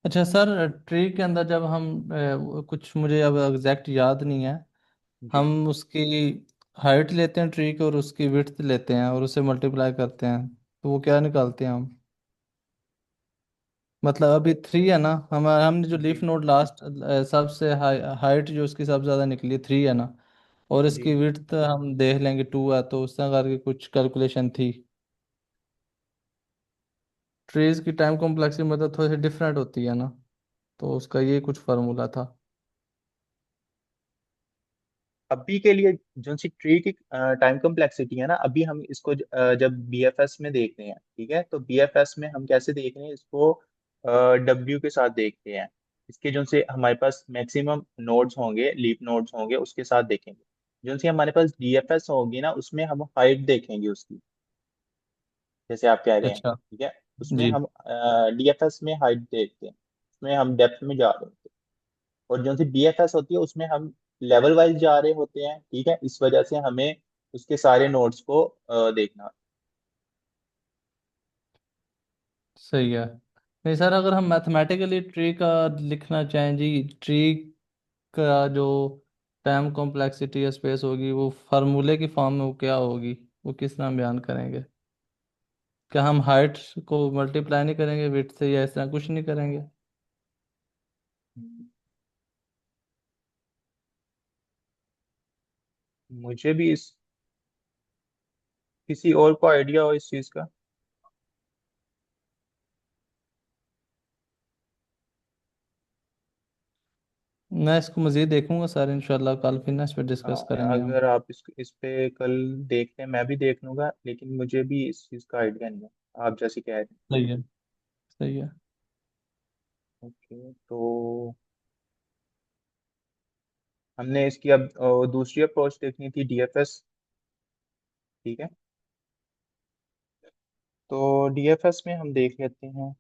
अच्छा सर, ट्री के अंदर जब हम कुछ मुझे अब एग्जैक्ट याद नहीं है, जी हम उसकी हाइट लेते हैं ट्री की और उसकी विड्थ लेते हैं और उसे मल्टीप्लाई करते हैं, तो वो क्या निकालते हैं हम? मतलब अभी 3 है ना, हमने जो लीफ जी नोड लास्ट सबसे हाइट जो उसकी सबसे ज़्यादा निकली 3 है ना, और जी। इसकी विड्थ हम देख लेंगे 2 है, तो उस तरह करके कुछ कैलकुलेशन थी। ट्रीज की टाइम कॉम्प्लेक्सिटी मतलब थोड़ी सी डिफरेंट होती है ना, तो उसका ये कुछ फार्मूला था। अभी के लिए जो सी ट्री की टाइम कम्प्लेक्सिटी है ना, अभी हम इसको जब BFS में देखते हैं, ठीक है, तो BFS में हम कैसे देख रहे हैं इसको, W के साथ देखते हैं, इसके जो से हमारे पास मैक्सिमम नोड्स होंगे, लीफ नोड्स होंगे, उसके साथ देखेंगे। जो से हमारे पास DFS होगी ना, उसमें हम हाइट देखेंगे उसकी, जैसे आप कह रहे हैं, अच्छा। ठीक है। उसमें जी। हम DFS में हाइट देखते हैं, उसमें हम डेप्थ में जा रहे होते हैं, और जो सी BFS होती है उसमें हम लेवल वाइज जा रहे होते हैं, ठीक है। इस वजह से हमें उसके सारे नोट्स को देखना। सही है। नहीं सर, अगर हम मैथमेटिकली ट्री का लिखना चाहें जी, ट्री का जो टाइम कॉम्प्लेक्सिटी या स्पेस होगी वो फार्मूले की फॉर्म में वो क्या होगी, वो किस तरह बयान करेंगे? क्या हम हाइट को मल्टीप्लाई नहीं करेंगे विड्थ से, या इस तरह कुछ नहीं करेंगे? मुझे भी इस किसी और को आइडिया हो इस चीज का। मैं इसको मज़ीद देखूंगा सर, इंशाल्लाह कल फिर ना इस पर डिस्कस हाँ, करेंगे हम। अगर आप इस पे कल देखते हैं, मैं भी देख लूंगा, लेकिन मुझे भी इस चीज का आइडिया नहीं है, आप जैसे कह रहे हैं। सही है। सही है। ओके, तो हमने इसकी अब दूसरी अप्रोच देखनी थी, DFS, ठीक है। तो DFS में हम देख लेते हैं।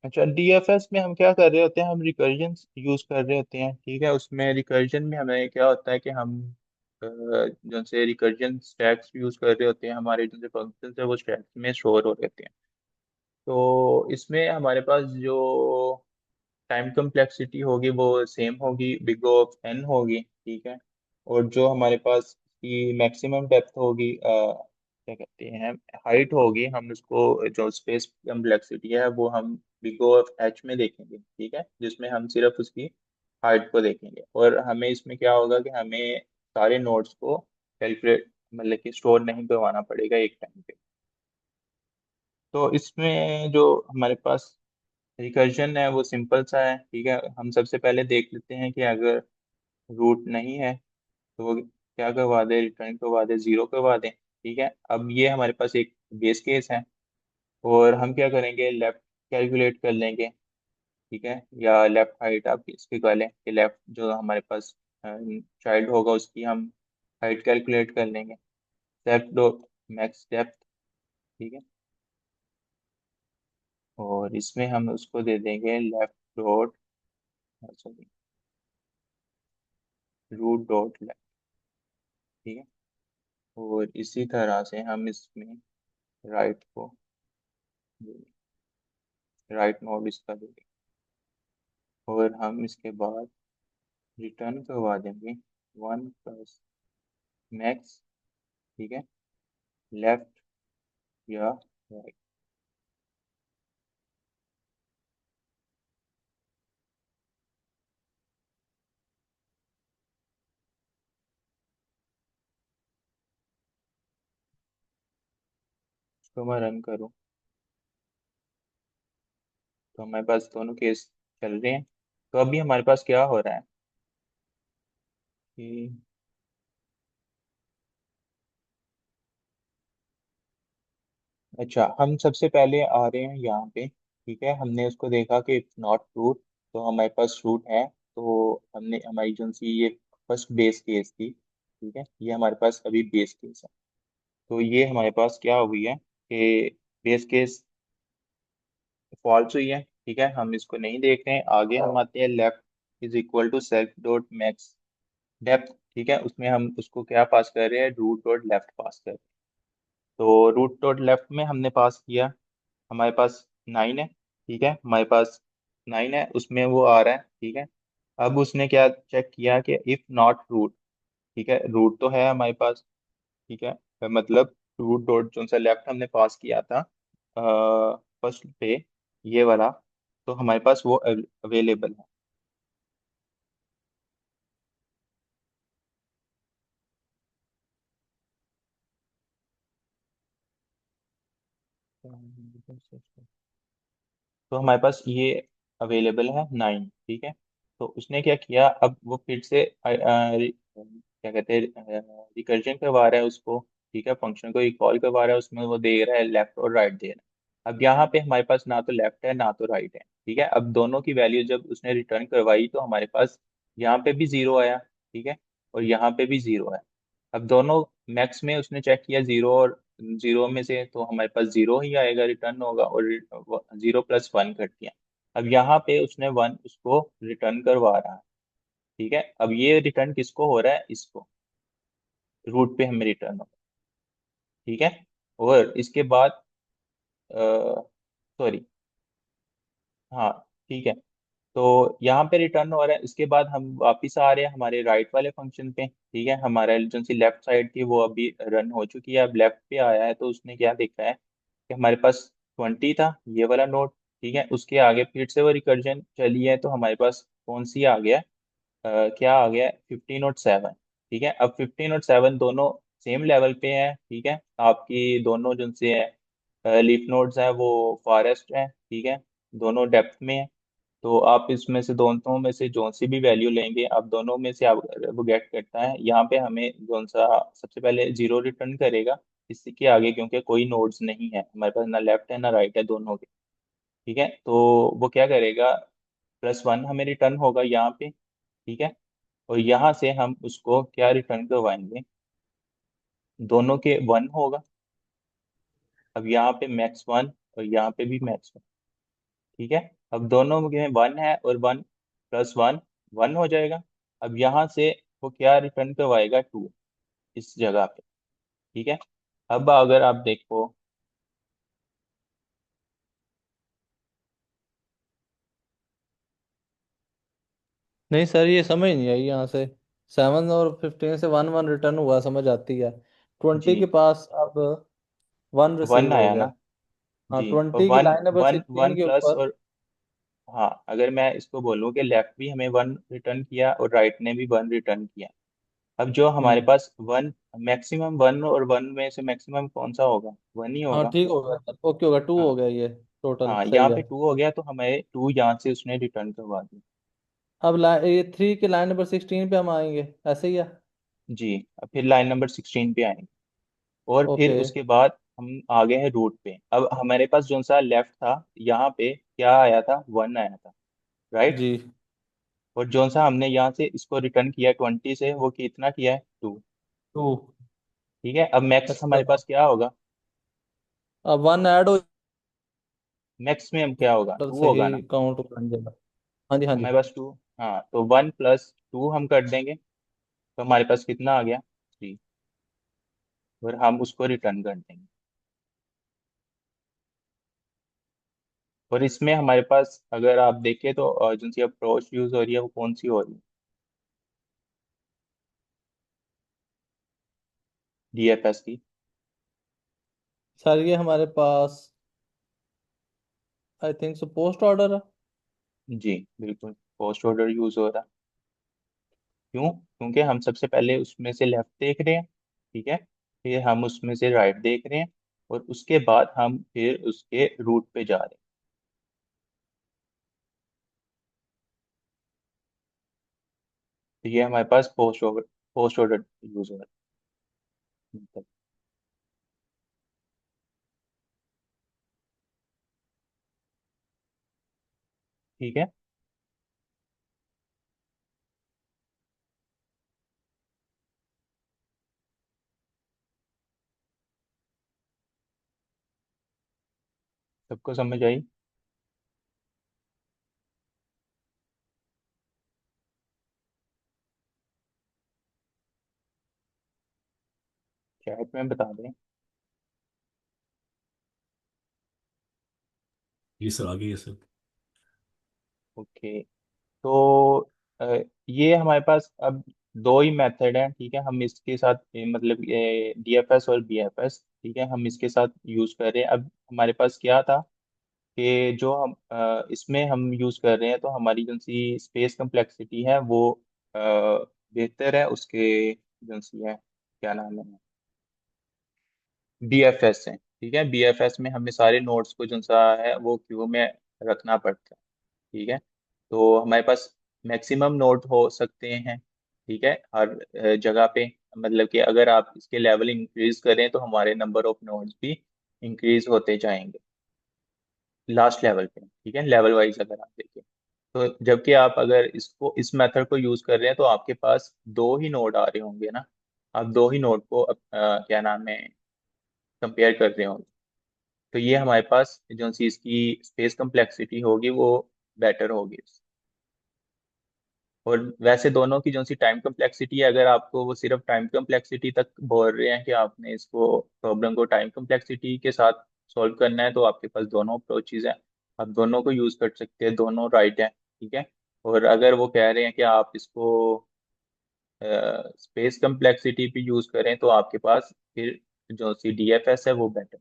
अच्छा, DFS में हम क्या कर रहे होते हैं, हम रिकर्जन यूज कर रहे होते हैं, ठीक है। उसमें रिकर्जन में हमें क्या होता है कि हम जो से रिकर्जन स्टैक्स यूज कर रहे होते हैं, हमारे जो से फंक्शन है वो स्टैक्स में स्टोर हो रहते हैं। तो इसमें हमारे पास जो टाइम कम्प्लेक्सिटी होगी वो सेम होगी, बिग O ऑफ n होगी, ठीक है। और जो हमारे पास की मैक्सिमम डेप्थ होगी, क्या कहते हैं, हाइट होगी, हम उसको जो स्पेस कम्प्लेक्सिटी है वो हम बिग O ऑफ h में देखेंगे, ठीक है, जिसमें हम सिर्फ उसकी हाइट को देखेंगे। और हमें इसमें क्या होगा कि हमें सारे नोट्स को कैलकुलेट, मतलब कि स्टोर नहीं करवाना पड़ेगा एक टाइम पे। तो इसमें जो हमारे पास रिकर्जन है वो सिंपल सा है, ठीक है। हम सबसे पहले देख लेते हैं कि अगर रूट नहीं है तो वो क्या करवा दे, रिटर्न करवा दे, 0 करवा दे। ठीक है, अब ये हमारे पास एक बेस केस है, और हम क्या करेंगे, लेफ्ट कैलकुलेट कर लेंगे। ठीक है, या लेफ्ट हाइट आप इसकी कह लें कि लेफ्ट जो हमारे पास चाइल्ड होगा उसकी हम हाइट कैलकुलेट कर लेंगे, सेल्फ डॉट मैक्स डेप्थ। ठीक है, और इसमें हम उसको दे देंगे left dot, sorry, root dot left. ठीक है, और इसी तरह से हम इसमें राइट को, राइट नोड इसका देंगे, और हम इसके बाद रिटर्न करवा देंगे 1 प्लस मैक्स। ठीक है, लेफ्ट या राइट। इसको मैं रन करूँ तो हमारे पास दोनों केस चल रहे हैं। तो अभी हमारे पास क्या हो रहा है कि अच्छा, हम सबसे पहले आ रहे हैं यहाँ पे। ठीक है, हमने उसको देखा कि नॉट रूट, तो हमारे पास रूट है। तो हमने हमारी जो सी ये फर्स्ट बेस केस थी, ठीक है, ये हमारे पास अभी बेस केस है। तो ये हमारे पास क्या हुई है कि बेस केस फॉल्स हुई है। ठीक है, हम इसको नहीं देख रहे हैं, आगे हम आते हैं left is equal to self dot max depth. ठीक है, उसमें हम उसको क्या पास कर रहे हैं, रूट डॉट लेफ्ट पास कर रहे हैं। तो रूट डॉट लेफ्ट में हमने पास किया, हमारे पास 9 है। ठीक है, हमारे पास 9 है, उसमें वो आ रहा है। ठीक है, अब उसने क्या चेक किया कि इफ नॉट रूट, ठीक है, रूट तो है हमारे पास। ठीक है, मतलब रूट डॉट जो सा लेफ्ट हमने पास किया था फर्स्ट पे, ये वाला, तो हमारे पास वो अवेलेबल है। तो हमारे पास ये अवेलेबल है 9। ठीक है, तो उसने क्या किया, अब वो फिर से क्या कहते हैं, रिकर्जन करवा रहा है उसको। ठीक है, फंक्शन को रिकॉल करवा रहा है, उसमें वो दे रहा है लेफ्ट और राइट दे रहा है। अब यहाँ पे हमारे पास ना तो लेफ्ट है ना तो राइट है। ठीक है, अब दोनों की वैल्यू जब उसने रिटर्न करवाई तो हमारे पास यहाँ पे भी जीरो आया। ठीक है, और यहाँ पे भी जीरो है। अब दोनों मैक्स में उसने चेक किया जीरो और जीरो में से, तो हमारे पास जीरो ही आएगा, रिटर्न होगा, और 0 + 1 कर दिया। अब यहाँ पे उसने 1 उसको रिटर्न करवा रहा है। ठीक है, अब ये रिटर्न किसको हो रहा है, इसको, रूट पे हमें रिटर्न हो। ठीक है, और इसके बाद सॉरी, हाँ, ठीक है, तो यहाँ पे रिटर्न हो रहा है। इसके बाद हम वापिस आ रहे हैं हमारे राइट वाले फंक्शन पे। ठीक है, हमारा जो सी लेफ्ट साइड थी वो अभी रन हो चुकी है, अब लेफ्ट पे आया है, तो उसने क्या देखा है कि हमारे पास 20 था ये वाला नोड। ठीक है, उसके आगे फिर से वो रिकर्जन चली है, तो हमारे पास कौन सी आ गया, क्या आ गया, 15 और 7। ठीक है, अब 15 और 7 दोनों सेम लेवल पे हैं। ठीक है, आपकी दोनों जो से है लीफ नोड्स हैं वो फॉरेस्ट है। ठीक है, दोनों डेप्थ में है। तो आप इसमें से दोनों में से जो सी भी वैल्यू लेंगे, आप दोनों में से आप वो गेट करता है, यहाँ पे हमें कौन सा सबसे पहले जीरो रिटर्न करेगा इसी के आगे, क्योंकि कोई नोड्स नहीं है हमारे पास, ना लेफ्ट है ना राइट है, दोनों के। ठीक है, तो वो क्या करेगा, +1 हमें रिटर्न होगा यहाँ पे। ठीक है, और यहाँ से हम उसको क्या रिटर्न करवाएंगे, दोनों के 1 होगा। अब यहाँ पे मैक्स 1 और यहाँ पे भी मैक्स 1। ठीक है, अब दोनों में 1 है, और 1 + 1 1 हो जाएगा। अब यहाँ से वो क्या रिटर्न करवाएगा, 2 इस जगह पे। ठीक है, अब अगर आप देखो, नहीं सर, ये समझ नहीं आई यहाँ से। 7 और 15 से 1 1 रिटर्न हुआ, समझ आती है। जी, 20 के पास अब 1 1 रिसीव हो आया गया। ना, हाँ, जी, और 20 की one line number one 16 one के प्लस ऊपर। और, हाँ, अगर मैं इसको बोलूँ कि लेफ्ट भी हमें 1 रिटर्न किया और राइट ने भी 1 रिटर्न किया। अब जो हमारे हम्म। पास 1, मैक्सिमम 1 और 1 में से मैक्सिमम कौन सा होगा, 1 ही हाँ होगा। ठीक हो गया सर, ओके होगा, 2 हाँ, हो गया ये। टोटल हाँ, सही यहाँ है। पे 2 हो गया, तो हमें 2 यहाँ से उसने रिटर्न करवा दिया। अब ये 3 के लाइन नंबर 16 पे हम आएंगे, ऐसे ही है। जी, अब फिर लाइन नंबर 16 पे आएंगे। और फिर ओके। उसके बाद हम आ गए हैं रूट पे। अब हमारे पास जो सा लेफ्ट था, यहाँ पे क्या आया था, 1 आया था, राइट। जी। और जो सा हमने यहाँ से इसको रिटर्न किया 20 से, वो कितना किया है, 2। टू। ठीक है, अब मैक्स अच्छा। हमारे पास क्या होगा, अब वन ऐड हो मैक्स में हम क्या होगा, पर 2 सही होगा ना। काउंट बन जाएगा। हाँ जी, हाँ जी। हमारे पास 2, हाँ, तो 1 + 2 हम कर देंगे, तो हमारे पास कितना आ गया, 3। और हम उसको रिटर्न कर देंगे। और इसमें हमारे पास अगर आप देखें तो जो सी अप्रोच यूज हो रही है वो कौन सी हो रही है, डीएफएस की। सर ये हमारे पास I think so post order है। जी बिल्कुल, पोस्ट ऑर्डर यूज हो रहा है। क्यों, क्योंकि हम सबसे पहले उसमें से लेफ्ट देख रहे हैं, ठीक है, फिर हम उसमें से राइट देख रहे हैं, और उसके बाद हम फिर उसके रूट पे जा रहे हैं। तो ये हमारे पास पोस्ट ऑर्डर यूज हो रहा है मतलब। ठीक है, सबको समझ आई। चैट में बता दें। ये सर आगे ये सर। ओके, तो ये हमारे पास अब दो ही मेथड हैं, ठीक है। हम इसके साथ मतलब डीएफएस और बीएफएस, ठीक है, हम इसके साथ यूज कर रहे हैं। अब हमारे पास क्या था कि जो हम इसमें हम यूज कर रहे हैं, तो हमारी जो सी स्पेस कम्प्लेक्सिटी है वो बेहतर है उसके जो सी है, क्या नाम है, बीएफएस से। ठीक है, बीएफएस में हमें सारे नोट्स को जो सा है वो क्यू में रखना पड़ता है। ठीक है, तो हमारे पास मैक्सिमम नोड हो सकते हैं, ठीक है, हर जगह पे। मतलब कि अगर आप इसके लेवल इंक्रीज करें तो हमारे नंबर ऑफ नोड्स भी इंक्रीज होते जाएंगे लास्ट लेवल पे, ठीक है, लेवल वाइज अगर आप देखें। तो जबकि आप अगर इसको इस मेथड को यूज कर रहे हैं तो आपके पास दो ही नोड आ रहे होंगे ना, आप दो ही नोड को क्या नाम है, कंपेयर कर रहे होंगे। तो ये हमारे पास जो सी इसकी स्पेस कम्प्लेक्सिटी होगी वो बेटर होगी। और वैसे दोनों की जो सी टाइम कम्प्लेक्सिटी है, अगर आपको वो सिर्फ टाइम कम्प्लेक्सिटी तक बोल रहे हैं कि आपने इसको प्रॉब्लम को टाइम कम्प्लेक्सिटी के साथ सॉल्व करना है, तो आपके पास दोनों अप्रोचेज हैं, आप दोनों को यूज कर सकते हैं, दोनों राइट है, ठीक है। और अगर वो कह रहे हैं कि आप इसको स्पेस कम्प्लेक्सिटी पे यूज करें, तो आपके पास फिर जो सी डीएफएस है वो बेटर।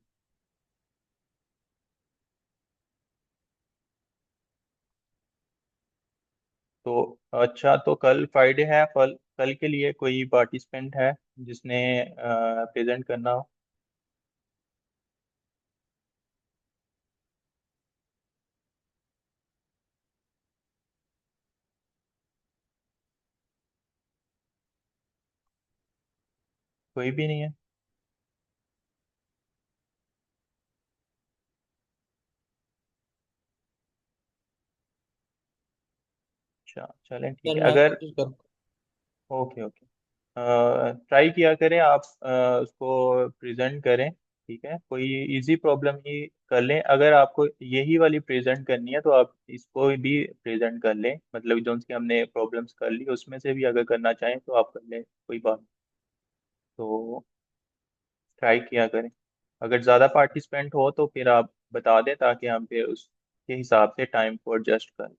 तो अच्छा, तो कल फ्राइडे है, कल कल के लिए कोई पार्टिसिपेंट है जिसने प्रेजेंट करना हो। कोई भी नहीं है। अच्छा चलें, ठीक सर है, मैं अगर कोशिश कर। ओके ओके, ट्राई किया करें आप, उसको प्रेजेंट करें, ठीक है। कोई इजी प्रॉब्लम ही कर लें, अगर आपको यही वाली प्रेजेंट करनी है तो आप इसको भी प्रेजेंट कर लें, मतलब जो सी हमने प्रॉब्लम्स कर ली उसमें से भी अगर करना चाहें तो आप कर लें, कोई बात नहीं। तो ट्राई किया करें, अगर ज़्यादा पार्टिसिपेंट हो तो फिर आप बता दें ताकि हम फिर उसके हिसाब से टाइम को एडजस्ट कर लें।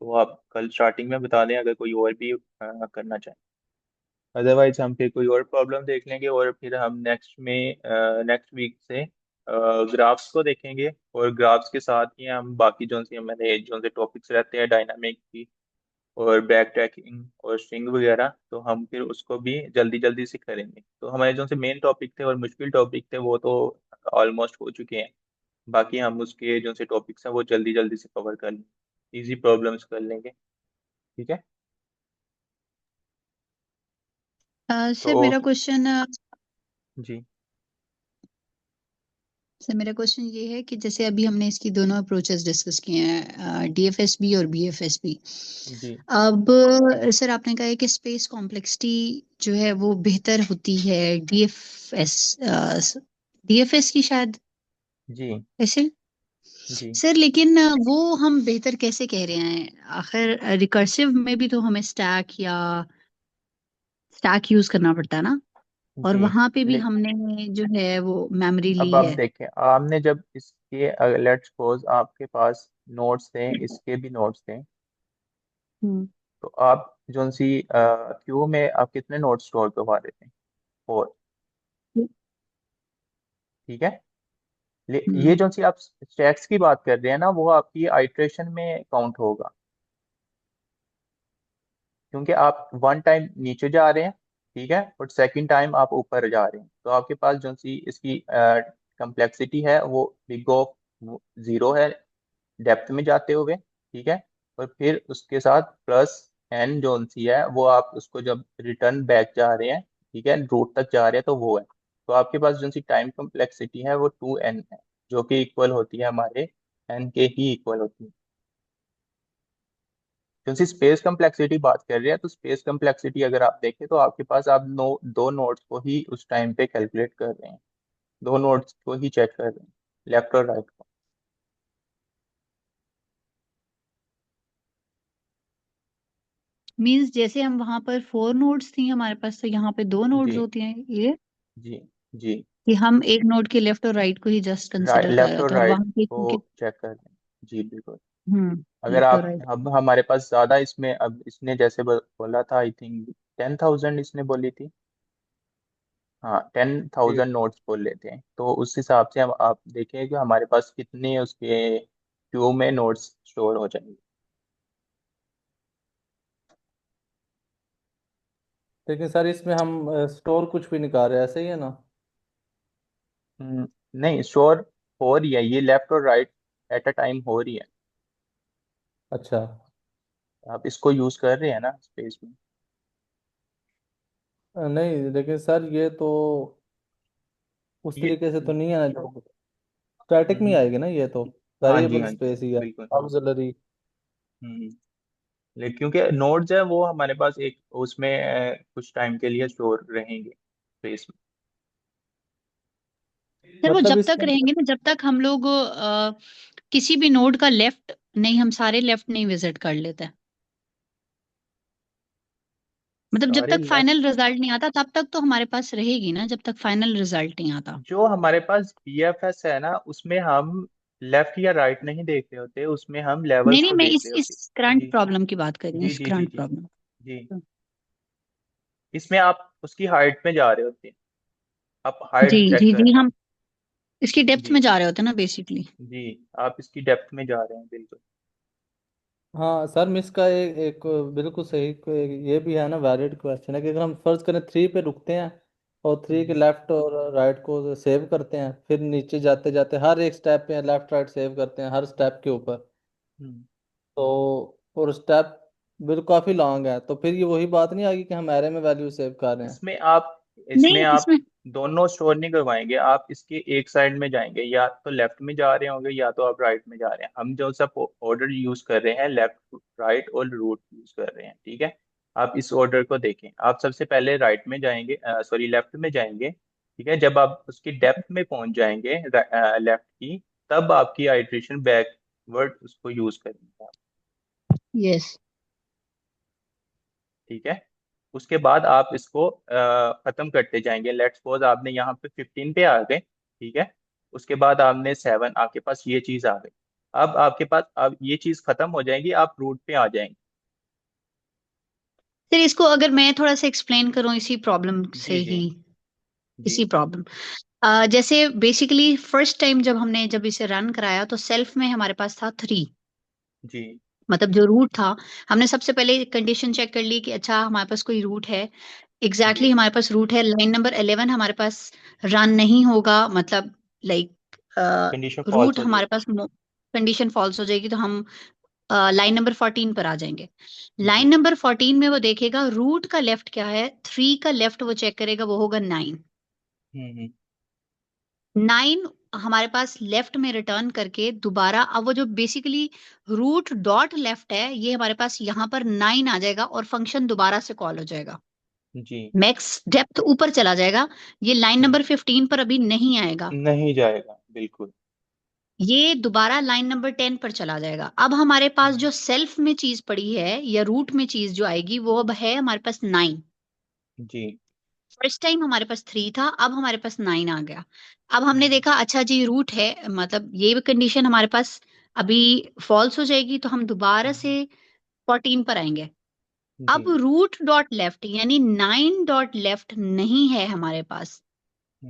तो आप कल स्टार्टिंग में बता दें अगर कोई और भी करना चाहें, अदरवाइज हम फिर कोई और प्रॉब्लम देख लेंगे, और फिर हम नेक्स्ट वीक से ग्राफ्स को देखेंगे, और ग्राफ्स के साथ ही हम बाकी जो सी हमारे जो से टॉपिक्स रहते हैं डायनामिक की और बैक ट्रैकिंग और स्ट्रिंग वगैरह, तो हम फिर उसको भी जल्दी जल्दी से करेंगे। तो हमारे जो से मेन टॉपिक थे और मुश्किल टॉपिक थे वो तो ऑलमोस्ट हो चुके हैं, बाकी हम उसके जो से टॉपिक्स हैं वो जल्दी जल्दी से कवर कर लेंगे, इजी प्रॉब्लम्स कर लेंगे, ठीक है। सर तो मेरा क्वेश्चन जी, सर मेरा क्वेश्चन ये है कि जैसे अभी हमने इसकी दोनों अप्रोचेस डिस्कस किए हैं, डीएफएसबी और बीएफएसबी। जी अब सर आपने कहा है कि स्पेस कॉम्प्लेक्सिटी जो है वो बेहतर होती है डीएफएस की शायद, जी ऐसे। जी सर लेकिन वो हम बेहतर कैसे कह रहे हैं? आखिर रिकर्सिव में भी तो हमें स्टैक यूज करना पड़ता है ना, और जी। वहां पे भी हमने जो है वो मेमोरी ली अब आप है। देखें, आपने जब इसके लेट्स सपोज आपके पास नोट्स थे, इसके भी नोट्स थे, हम्म तो आप जो सी क्यू में आप कितने नोट्स स्टोर करवा रहे थे? 4। ठीक है। ये हम्म जो सी आप स्टैक्स की बात कर रहे हैं ना, वो आपकी आइट्रेशन में काउंट होगा, क्योंकि आप वन टाइम नीचे जा रहे हैं, ठीक है, और सेकंड टाइम आप ऊपर जा रहे हैं, तो आपके पास जो सी इसकी कंप्लेक्सिटी है वो बिग ऑफ 0 है डेप्थ में जाते हुए, ठीक है, और फिर उसके साथ प्लस एन जो सी है वो आप उसको जब रिटर्न बैक जा रहे हैं, ठीक है, रूट तक जा रहे हैं, तो वो है। तो आपके पास जो सी टाइम कम्प्लेक्सिटी है वो 2n है, जो कि इक्वल होती है हमारे n के ही इक्वल होती है। क्योंकि स्पेस कम्प्लेक्सिटी बात कर रहे हैं, तो स्पेस कम्प्लेक्सिटी अगर आप देखें तो आपके पास आप दो नोड्स को ही उस टाइम पे कैलकुलेट कर रहे हैं, दो नोड्स को ही चेक कर रहे हैं, लेफ्ट और राइट को। मींस जैसे हम वहां पर 4 नोड्स थी हमारे पास, तो यहाँ पे 2 नोड्स जी होती हैं ये, जी जी। कि हम एक नोड के लेफ्ट और राइट को ही जस्ट कंसिडर कर रहे लेफ्ट और होते हैं, और राइट वहां पे को क्योंकि चेक कर रहे हैं। जी बिल्कुल। हम्म अगर लेफ्ट और आप, राइट। अब हमारे पास ज्यादा इसमें, अब इसने जैसे बोला था, आई थिंक 10,000 इसने बोली थी। हाँ, टेन जी। थाउजेंड नोट्स बोल लेते हैं, तो उस हिसाब से हम आप देखें कि हमारे पास कितने उसके क्यू में नोट्स स्टोर हो जाएंगे। लेकिन सर इसमें हम स्टोर कुछ भी नहीं कर रहे, ऐसे ही है ना? नहीं, स्टोर हो रही है, ये लेफ्ट और राइट एट अ टाइम हो रही है। अच्छा। आप इसको यूज कर रहे हैं ना स्पेस में। नहीं लेकिन सर ये तो उस ये तरीके से तो नहीं है ना, जो स्टैटिक नहीं हम्म, आएगी ना, ये तो हाँ जी वेरिएबल हाँ जी स्पेस ही है, बिल्कुल। ऑक्सिलरी। हम्म। लेकिन क्योंकि नोड्स है वो हमारे पास एक उसमें कुछ टाइम के लिए स्टोर रहेंगे स्पेस में। सर वो मतलब जब तक इसके रहेंगे ना, जब तक हम लोग किसी भी नोड का लेफ्ट नहीं, हम सारे लेफ्ट नहीं विजिट कर लेते, मतलब जब सारे तक लेफ्ट, फाइनल रिजल्ट नहीं आता तब तक तो हमारे पास रहेगी ना, जब तक फाइनल रिजल्ट नहीं आता। जो हमारे पास बीएफएस है ना, उसमें हम लेफ्ट या राइट नहीं देख रहे होते, उसमें हम नहीं लेवल्स नहीं, को मैं देख इस रहे होते। इस करंट जी प्रॉब्लम की बात कर रही हूँ, जी इस जी जी करंट जी प्रॉब्लम। जी। इसमें आप उसकी हाइट में जा रहे होते हैं, आप हाइट जी चेक जी कर जी, रहे हैं। हम इसकी डेप्थ जी में जा रहे होते हैं ना बेसिकली। जी, आप इसकी डेप्थ में जा रहे हैं बिल्कुल। हाँ सर, मिस का एक बिल्कुल सही ये भी है ना, वैलिड क्वेश्चन है कि अगर हम फर्ज करें 3 पे रुकते हैं और 3 के हम्म लेफ्ट और राइट को सेव करते हैं, फिर नीचे जाते जाते हर एक स्टेप पे लेफ्ट राइट सेव करते हैं हर स्टेप के ऊपर, हम्म। तो और स्टेप बिल्कुल काफ़ी लॉन्ग है, तो फिर ये वही बात नहीं आएगी कि हम एरे में वैल्यू सेव कर रहे हैं? इसमें आप इसमें नहीं आप इसमें, दोनों स्टोर नहीं करवाएंगे, आप इसके एक साइड में जाएंगे, या तो लेफ्ट में जा रहे होंगे या तो आप राइट में जा रहे हैं। हम जो सब ऑर्डर यूज कर रहे हैं, लेफ्ट राइट और रूट यूज कर रहे हैं, ठीक है। आप इस ऑर्डर को देखें, आप सबसे पहले राइट में जाएंगे, सॉरी लेफ्ट में जाएंगे, ठीक है। जब आप उसकी डेप्थ में पहुंच जाएंगे लेफ्ट की, तब आपकी आइट्रेशन बैकवर्ड उसको यूज करेंगे आप, यस। ठीक है। उसके बाद आप इसको खत्म करते जाएंगे। लेट्स सपोज आपने यहाँ पे 15 पे आ गए, ठीक है, उसके बाद आपने 7, आपके पास ये चीज आ गई। अब आपके पास अब ये चीज खत्म हो जाएगी, आप रूट पे आ जाएंगे। सर इसको अगर मैं थोड़ा सा एक्सप्लेन करूं इसी प्रॉब्लम से जी जी ही, जी इसी प्रॉब्लम, जैसे बेसिकली फर्स्ट टाइम जब इसे रन कराया तो सेल्फ में हमारे पास था 3, जी मतलब जो रूट था, हमने सबसे पहले कंडीशन चेक कर ली कि अच्छा हमारे पास कोई रूट है, जी। हमारे पास रूट है। लाइन नंबर 11 हमारे पास रन नहीं होगा, मतलब लाइक कंडीशन फॉल्स रूट हो हमारे जाएगी। पास कंडीशन फॉल्स हो जाएगी, तो हम लाइन नंबर 14 पर आ जाएंगे। लाइन जी नंबर 14 में वो देखेगा रूट का लेफ्ट क्या है, 3 का लेफ्ट वो चेक करेगा, वो होगा 9। हम्म। 9 हमारे पास लेफ्ट में रिटर्न करके दोबारा, अब वो जो बेसिकली रूट डॉट लेफ्ट है, ये हमारे पास यहाँ पर 9 आ जाएगा और फंक्शन दोबारा से कॉल हो जाएगा। जी। मैक्स डेप्थ ऊपर चला जाएगा, ये लाइन हम्म, नंबर 15 पर अभी नहीं आएगा, नहीं जाएगा बिल्कुल। ये दोबारा लाइन नंबर 10 पर चला जाएगा। अब हमारे पास हम्म, जो सेल्फ में चीज पड़ी है या रूट में चीज जो आएगी वो अब है हमारे पास 9। जी। फर्स्ट टाइम हमारे पास 3 था, अब हमारे पास 9 आ गया। अब हमने हम्म, देखा अच्छा जी रूट है, मतलब ये कंडीशन हमारे पास अभी फॉल्स हो जाएगी, तो हम दोबारा से हम्म, 14 पर आएंगे। अब जी। रूट डॉट लेफ्ट यानी 9 डॉट लेफ्ट नहीं है हमारे पास, तो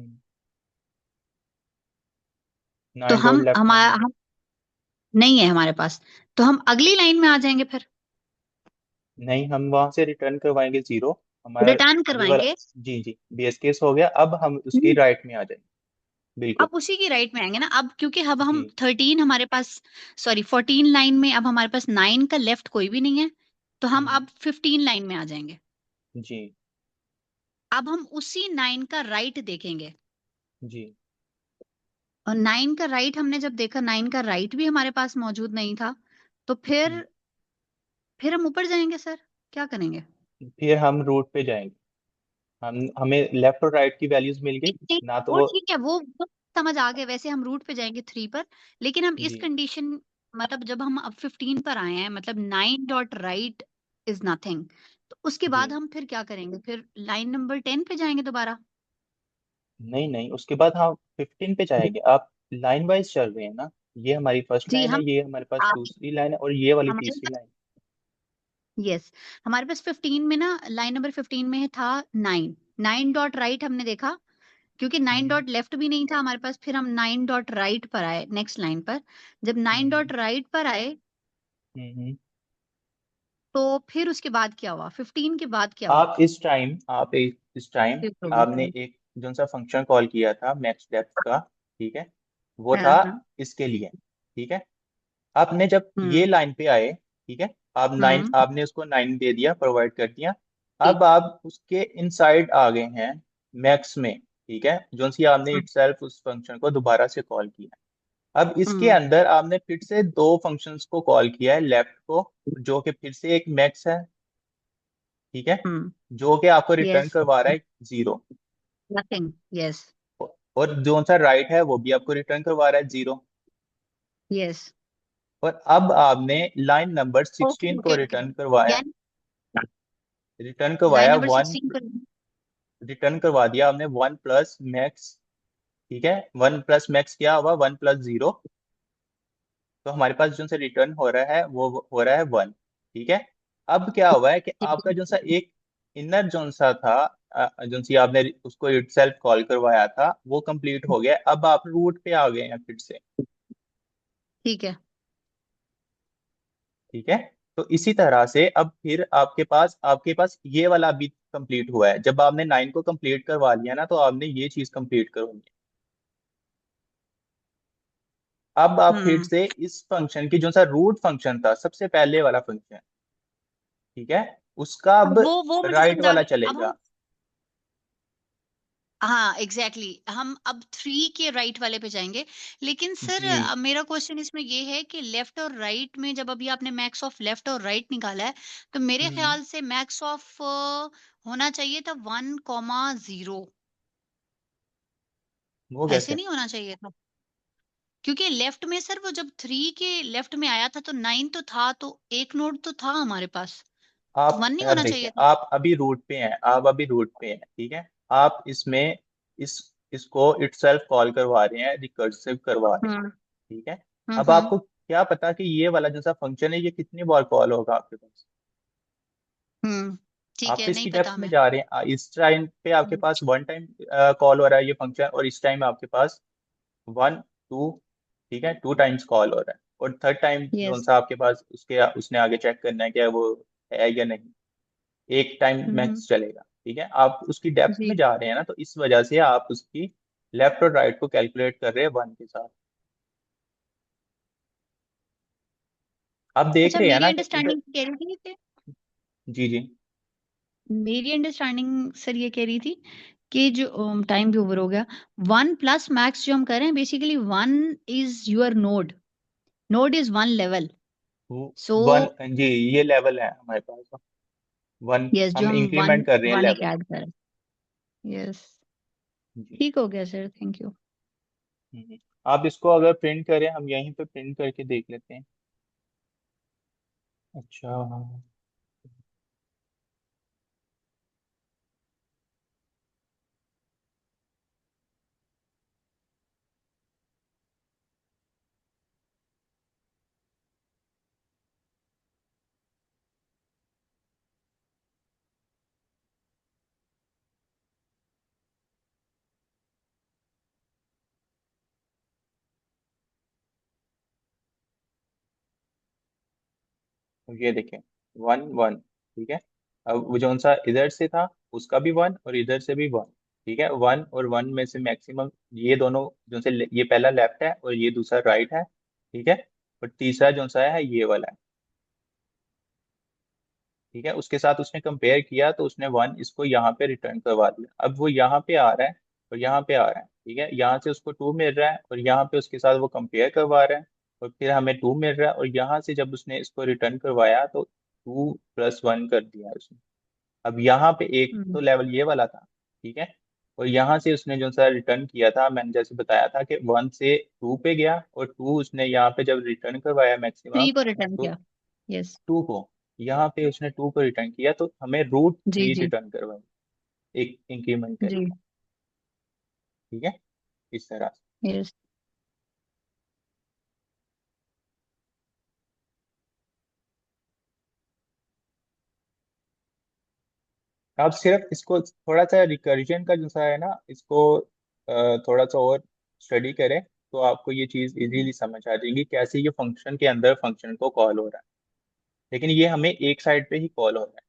9 डॉट लेफ्ट नहीं है। हम नहीं है हमारे पास, तो हम अगली लाइन में आ जाएंगे फिर, नहीं, हम वहां से रिटर्न करवाएंगे 0। हमारा रिटर्न ये वाला, करवाएंगे। जी जी, बेस केस हो गया। अब हम उसकी हम्म, राइट में आ जाएंगे। बिल्कुल। अब उसी की राइट में आएंगे ना, अब क्योंकि अब हम जी 13 हमारे पास, सॉरी 14 लाइन में अब हमारे पास 9 का लेफ्ट कोई भी नहीं है, तो हम हम्म, अब 15 लाइन में आ जाएंगे। जी अब हम उसी 9 का राइट देखेंगे, जी। और 9 का राइट हमने जब देखा 9 का राइट भी हमारे पास मौजूद नहीं था, तो हम्म, फिर हम ऊपर जाएंगे सर, क्या करेंगे? फिर हम रूट पे जाएंगे। हमें लेफ्ट और राइट की वैल्यूज मिल गई नहीं, ना, तो वो वो। ठीक है, वो समझ आ गए, वैसे हम रूट पे जाएंगे 3 पर, लेकिन हम इस जी कंडीशन, मतलब जब हम अब 15 पर आए हैं, मतलब 9 डॉट राइट इज नथिंग, तो उसके जी। बाद हम फिर क्या करेंगे? फिर लाइन नंबर 10 पे जाएंगे दोबारा। नहीं नहीं, उसके बाद हम 15 पे जाएंगे। आप लाइन वाइज चल रहे हैं ना। ये हमारी फर्स्ट जी लाइन है, हम ये हमारे पास आप दूसरी लाइन है, और ये वाली हमारे तीसरी पास, लाइन। यस, हमारे पास 15 में ना, लाइन नंबर 15 में था 9, 9 डॉट राइट हमने देखा, क्योंकि 9 हम्म डॉट लेफ्ट भी नहीं था हमारे पास, फिर हम 9 डॉट राइट पर आए नेक्स्ट लाइन पर। जब 9 हम्म डॉट राइट पर आए, हम्म। तो फिर उसके बाद क्या हुआ? 15 के बाद क्या हुआ? इस टाइम फिर आपने प्रोग्राम। एक जो सा फंक्शन कॉल किया था मैक्स डेप्थ का, ठीक है, वो हाँ था हाँ। इसके लिए। ठीक है। आपने जब ये हम्म लाइन पे आए, ठीक है, आप नाइन, हम्म। आपने उसको 9 दे दिया, प्रोवाइड कर दिया। ठीक। अब आप उसके इनसाइड आ गए हैं मैक्स में। ठीक है, जो सी आपने हम्म इटसेल्फ उस फंक्शन को दोबारा से कॉल किया। अब इसके हम्म अंदर आपने फिर से दो फंक्शंस को कॉल किया है, लेफ्ट को, जो कि फिर से एक मैक्स है, ठीक है, हम्म। जो कि आपको रिटर्न यस। करवा रहा है 0। नथिंग। यस। और जो सा राइट है वो भी आपको रिटर्न करवा रहा है 0। यस। और अब आपने लाइन नंबर ओके 16 को ओके ओके। रिटर्न करवाया। यानी रिटर्न लाइन करवाया नंबर 1। 16 पर। रिटर्न करवा दिया आपने 1 प्लस मैक्स। ठीक है, 1 प्लस मैक्स क्या हुआ, 1 प्लस 0। तो हमारे पास जो सा रिटर्न हो रहा है वो हो रहा है 1। ठीक है। अब क्या हुआ है कि आपका जो सा एक इनर जोन सा था, जो सी आपने उसको इटसेल्फ कॉल करवाया था, वो कंप्लीट हो गया। अब आप रूट पे आ गए हैं फिर से। ठीक है। ठीक है। तो इसी तरह से अब फिर आपके पास ये वाला भी कंप्लीट हुआ है। जब आपने 9 को कंप्लीट करवा लिया ना, तो आपने ये चीज कंप्लीट करवानी है। अब आप फिर हम्म। से इस फंक्शन की जो सा रूट फंक्शन था, सबसे पहले वाला फंक्शन, ठीक है, उसका अब वो मुझे राइट समझ आ वाला गई, अब हम, चलेगा। हाँ एग्जैक्टली exactly, हम अब 3 के राइट वाले पे जाएंगे। लेकिन सर जी। मेरा क्वेश्चन इसमें ये है कि लेफ्ट और राइट में जब अभी आपने मैक्स ऑफ लेफ्ट और राइट निकाला है, तो मेरे हम्म। ख्याल से मैक्स ऑफ होना चाहिए था 1,0। वो ऐसे कैसे? नहीं होना चाहिए था, क्योंकि लेफ्ट में सर वो जब 3 के लेफ्ट में आया था तो 9 तो था, तो एक नोड तो था हमारे पास, तो आप 1 नहीं अब होना देखिए, चाहिए था। आप अभी रूट पे हैं। ठीक है। आप इसमें इस इसको इटसेल्फ कॉल करवा रहे हैं, रिकर्सिव करवा रहे हैं। हम्म ठीक है। अब हम्म। आपको क्या पता कि ये वाला जो सा फंक्शन है, ये कितनी बार कॉल होगा आपके पास। ठीक आप है, तो नहीं इसकी पता डेप्थ में हमें। जा रहे हैं। इस टाइम पे आपके हम्म पास 1 टाइम कॉल हो रहा है ये फंक्शन, और इस टाइम आपके पास 1 2, ठीक है, 2 टाइम्स कॉल हो रहा है। और थर्ड टाइम जो यस। सा आपके पास उसके उसने आगे चेक करना है क्या वो है या नहीं। एक टाइम हम्म। मैक्स चलेगा। ठीक है। आप उसकी डेप्थ में जी। जा रहे हैं ना, तो इस वजह से आप उसकी लेफ्ट और राइट को कैलकुलेट कर रहे हैं 1 के साथ। आप देख अच्छा, रहे हैं मेरी ना कि इधर। अंडरस्टैंडिंग कह रही थी कि जी जी। मेरी अंडरस्टैंडिंग सर ये कह रही थी कि जो टाइम भी ओवर हो गया, 1 प्लस मैक्स जो हम कर रहे हैं, basically 1 is your node, node is 1 level. So one, जी ये लेवल है हमारे पास। वन, यस, जो हम हम 1 इंक्रीमेंट कर रहे हैं 1 एक लेवल। ऐड कर रहे हैं। यस, जी। ठीक हो गया सर, थैंक यू। आप इसको अगर प्रिंट करें, हम यहीं पे प्रिंट करके देख लेते हैं। अच्छा हाँ। तो ये देखें, वन वन, ठीक है। अब वो जौन सा इधर से था उसका भी वन और इधर से भी वन, ठीक है। वन और वन में से मैक्सिमम ये दोनों जो से ये पहला लेफ्ट है और ये दूसरा राइट है, ठीक है। और तीसरा जो सा है ये वाला है, ठीक है। उसके साथ उसने कंपेयर किया तो उसने वन इसको यहाँ पे रिटर्न करवा दिया। अब वो यहाँ पे आ रहा है और यहाँ पे आ रहा है, ठीक है। यहाँ से उसको टू मिल रहा है और यहाँ पे उसके साथ वो कंपेयर करवा रहा है और फिर हमें टू मिल रहा है, और यहाँ से जब उसने इसको रिटर्न करवाया तो टू प्लस वन कर दिया उसने। अब यहाँ पे एक तो हम्म, लेवल ये वाला था, ठीक है। और यहाँ से उसने जो सा रिटर्न किया था, मैंने जैसे बताया था कि वन से टू पे गया, और टू उसने यहाँ पे जब रिटर्न करवाया मैक्सिमम, 3 को रिटर्न तो किया। यस, टू को, यहाँ पे उसने टू को रिटर्न किया तो हमें रूट जी, थ्री जी, रिटर्न करवाई, एक इंक्रीमेंट जी, करके, ठीक है। इस तरह से यस, आप सिर्फ इसको थोड़ा सा रिकर्जन का जो सा है ना, इसको थोड़ा सा और स्टडी करें तो आपको ये चीज इजीली समझ आ जाएगी कैसे ये फंक्शन के अंदर फंक्शन को कॉल हो रहा है। लेकिन ये हमें एक साइड पे ही कॉल हो रहा है,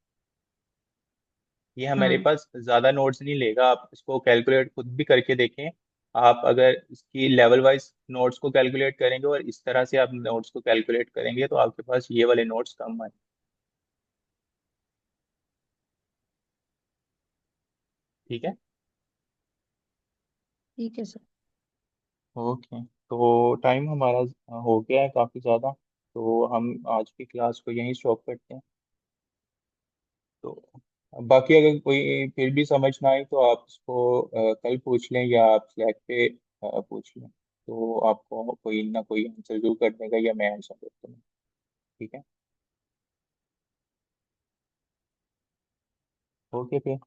ये हमारे हम्म, पास ज्यादा नोट्स नहीं लेगा। आप इसको कैलकुलेट खुद भी करके देखें। आप अगर इसकी लेवल वाइज नोट्स को कैलकुलेट करेंगे और इस तरह से आप नोट्स को कैलकुलेट करेंगे तो आपके पास ये वाले नोट्स कम आए। ठीक है। ठीक है सर। ओके, तो टाइम हमारा हो गया है काफ़ी ज़्यादा, तो हम आज की क्लास को यहीं स्टॉप करते हैं। तो बाकी अगर कोई फिर भी समझ ना आई तो आप इसको कल पूछ लें या आप स्लैक पे पूछ लें, तो आपको कोई ना कोई आंसर जरूर कर देगा या मैं आंसर कर दूंगा। ठीक है। ओके फिर।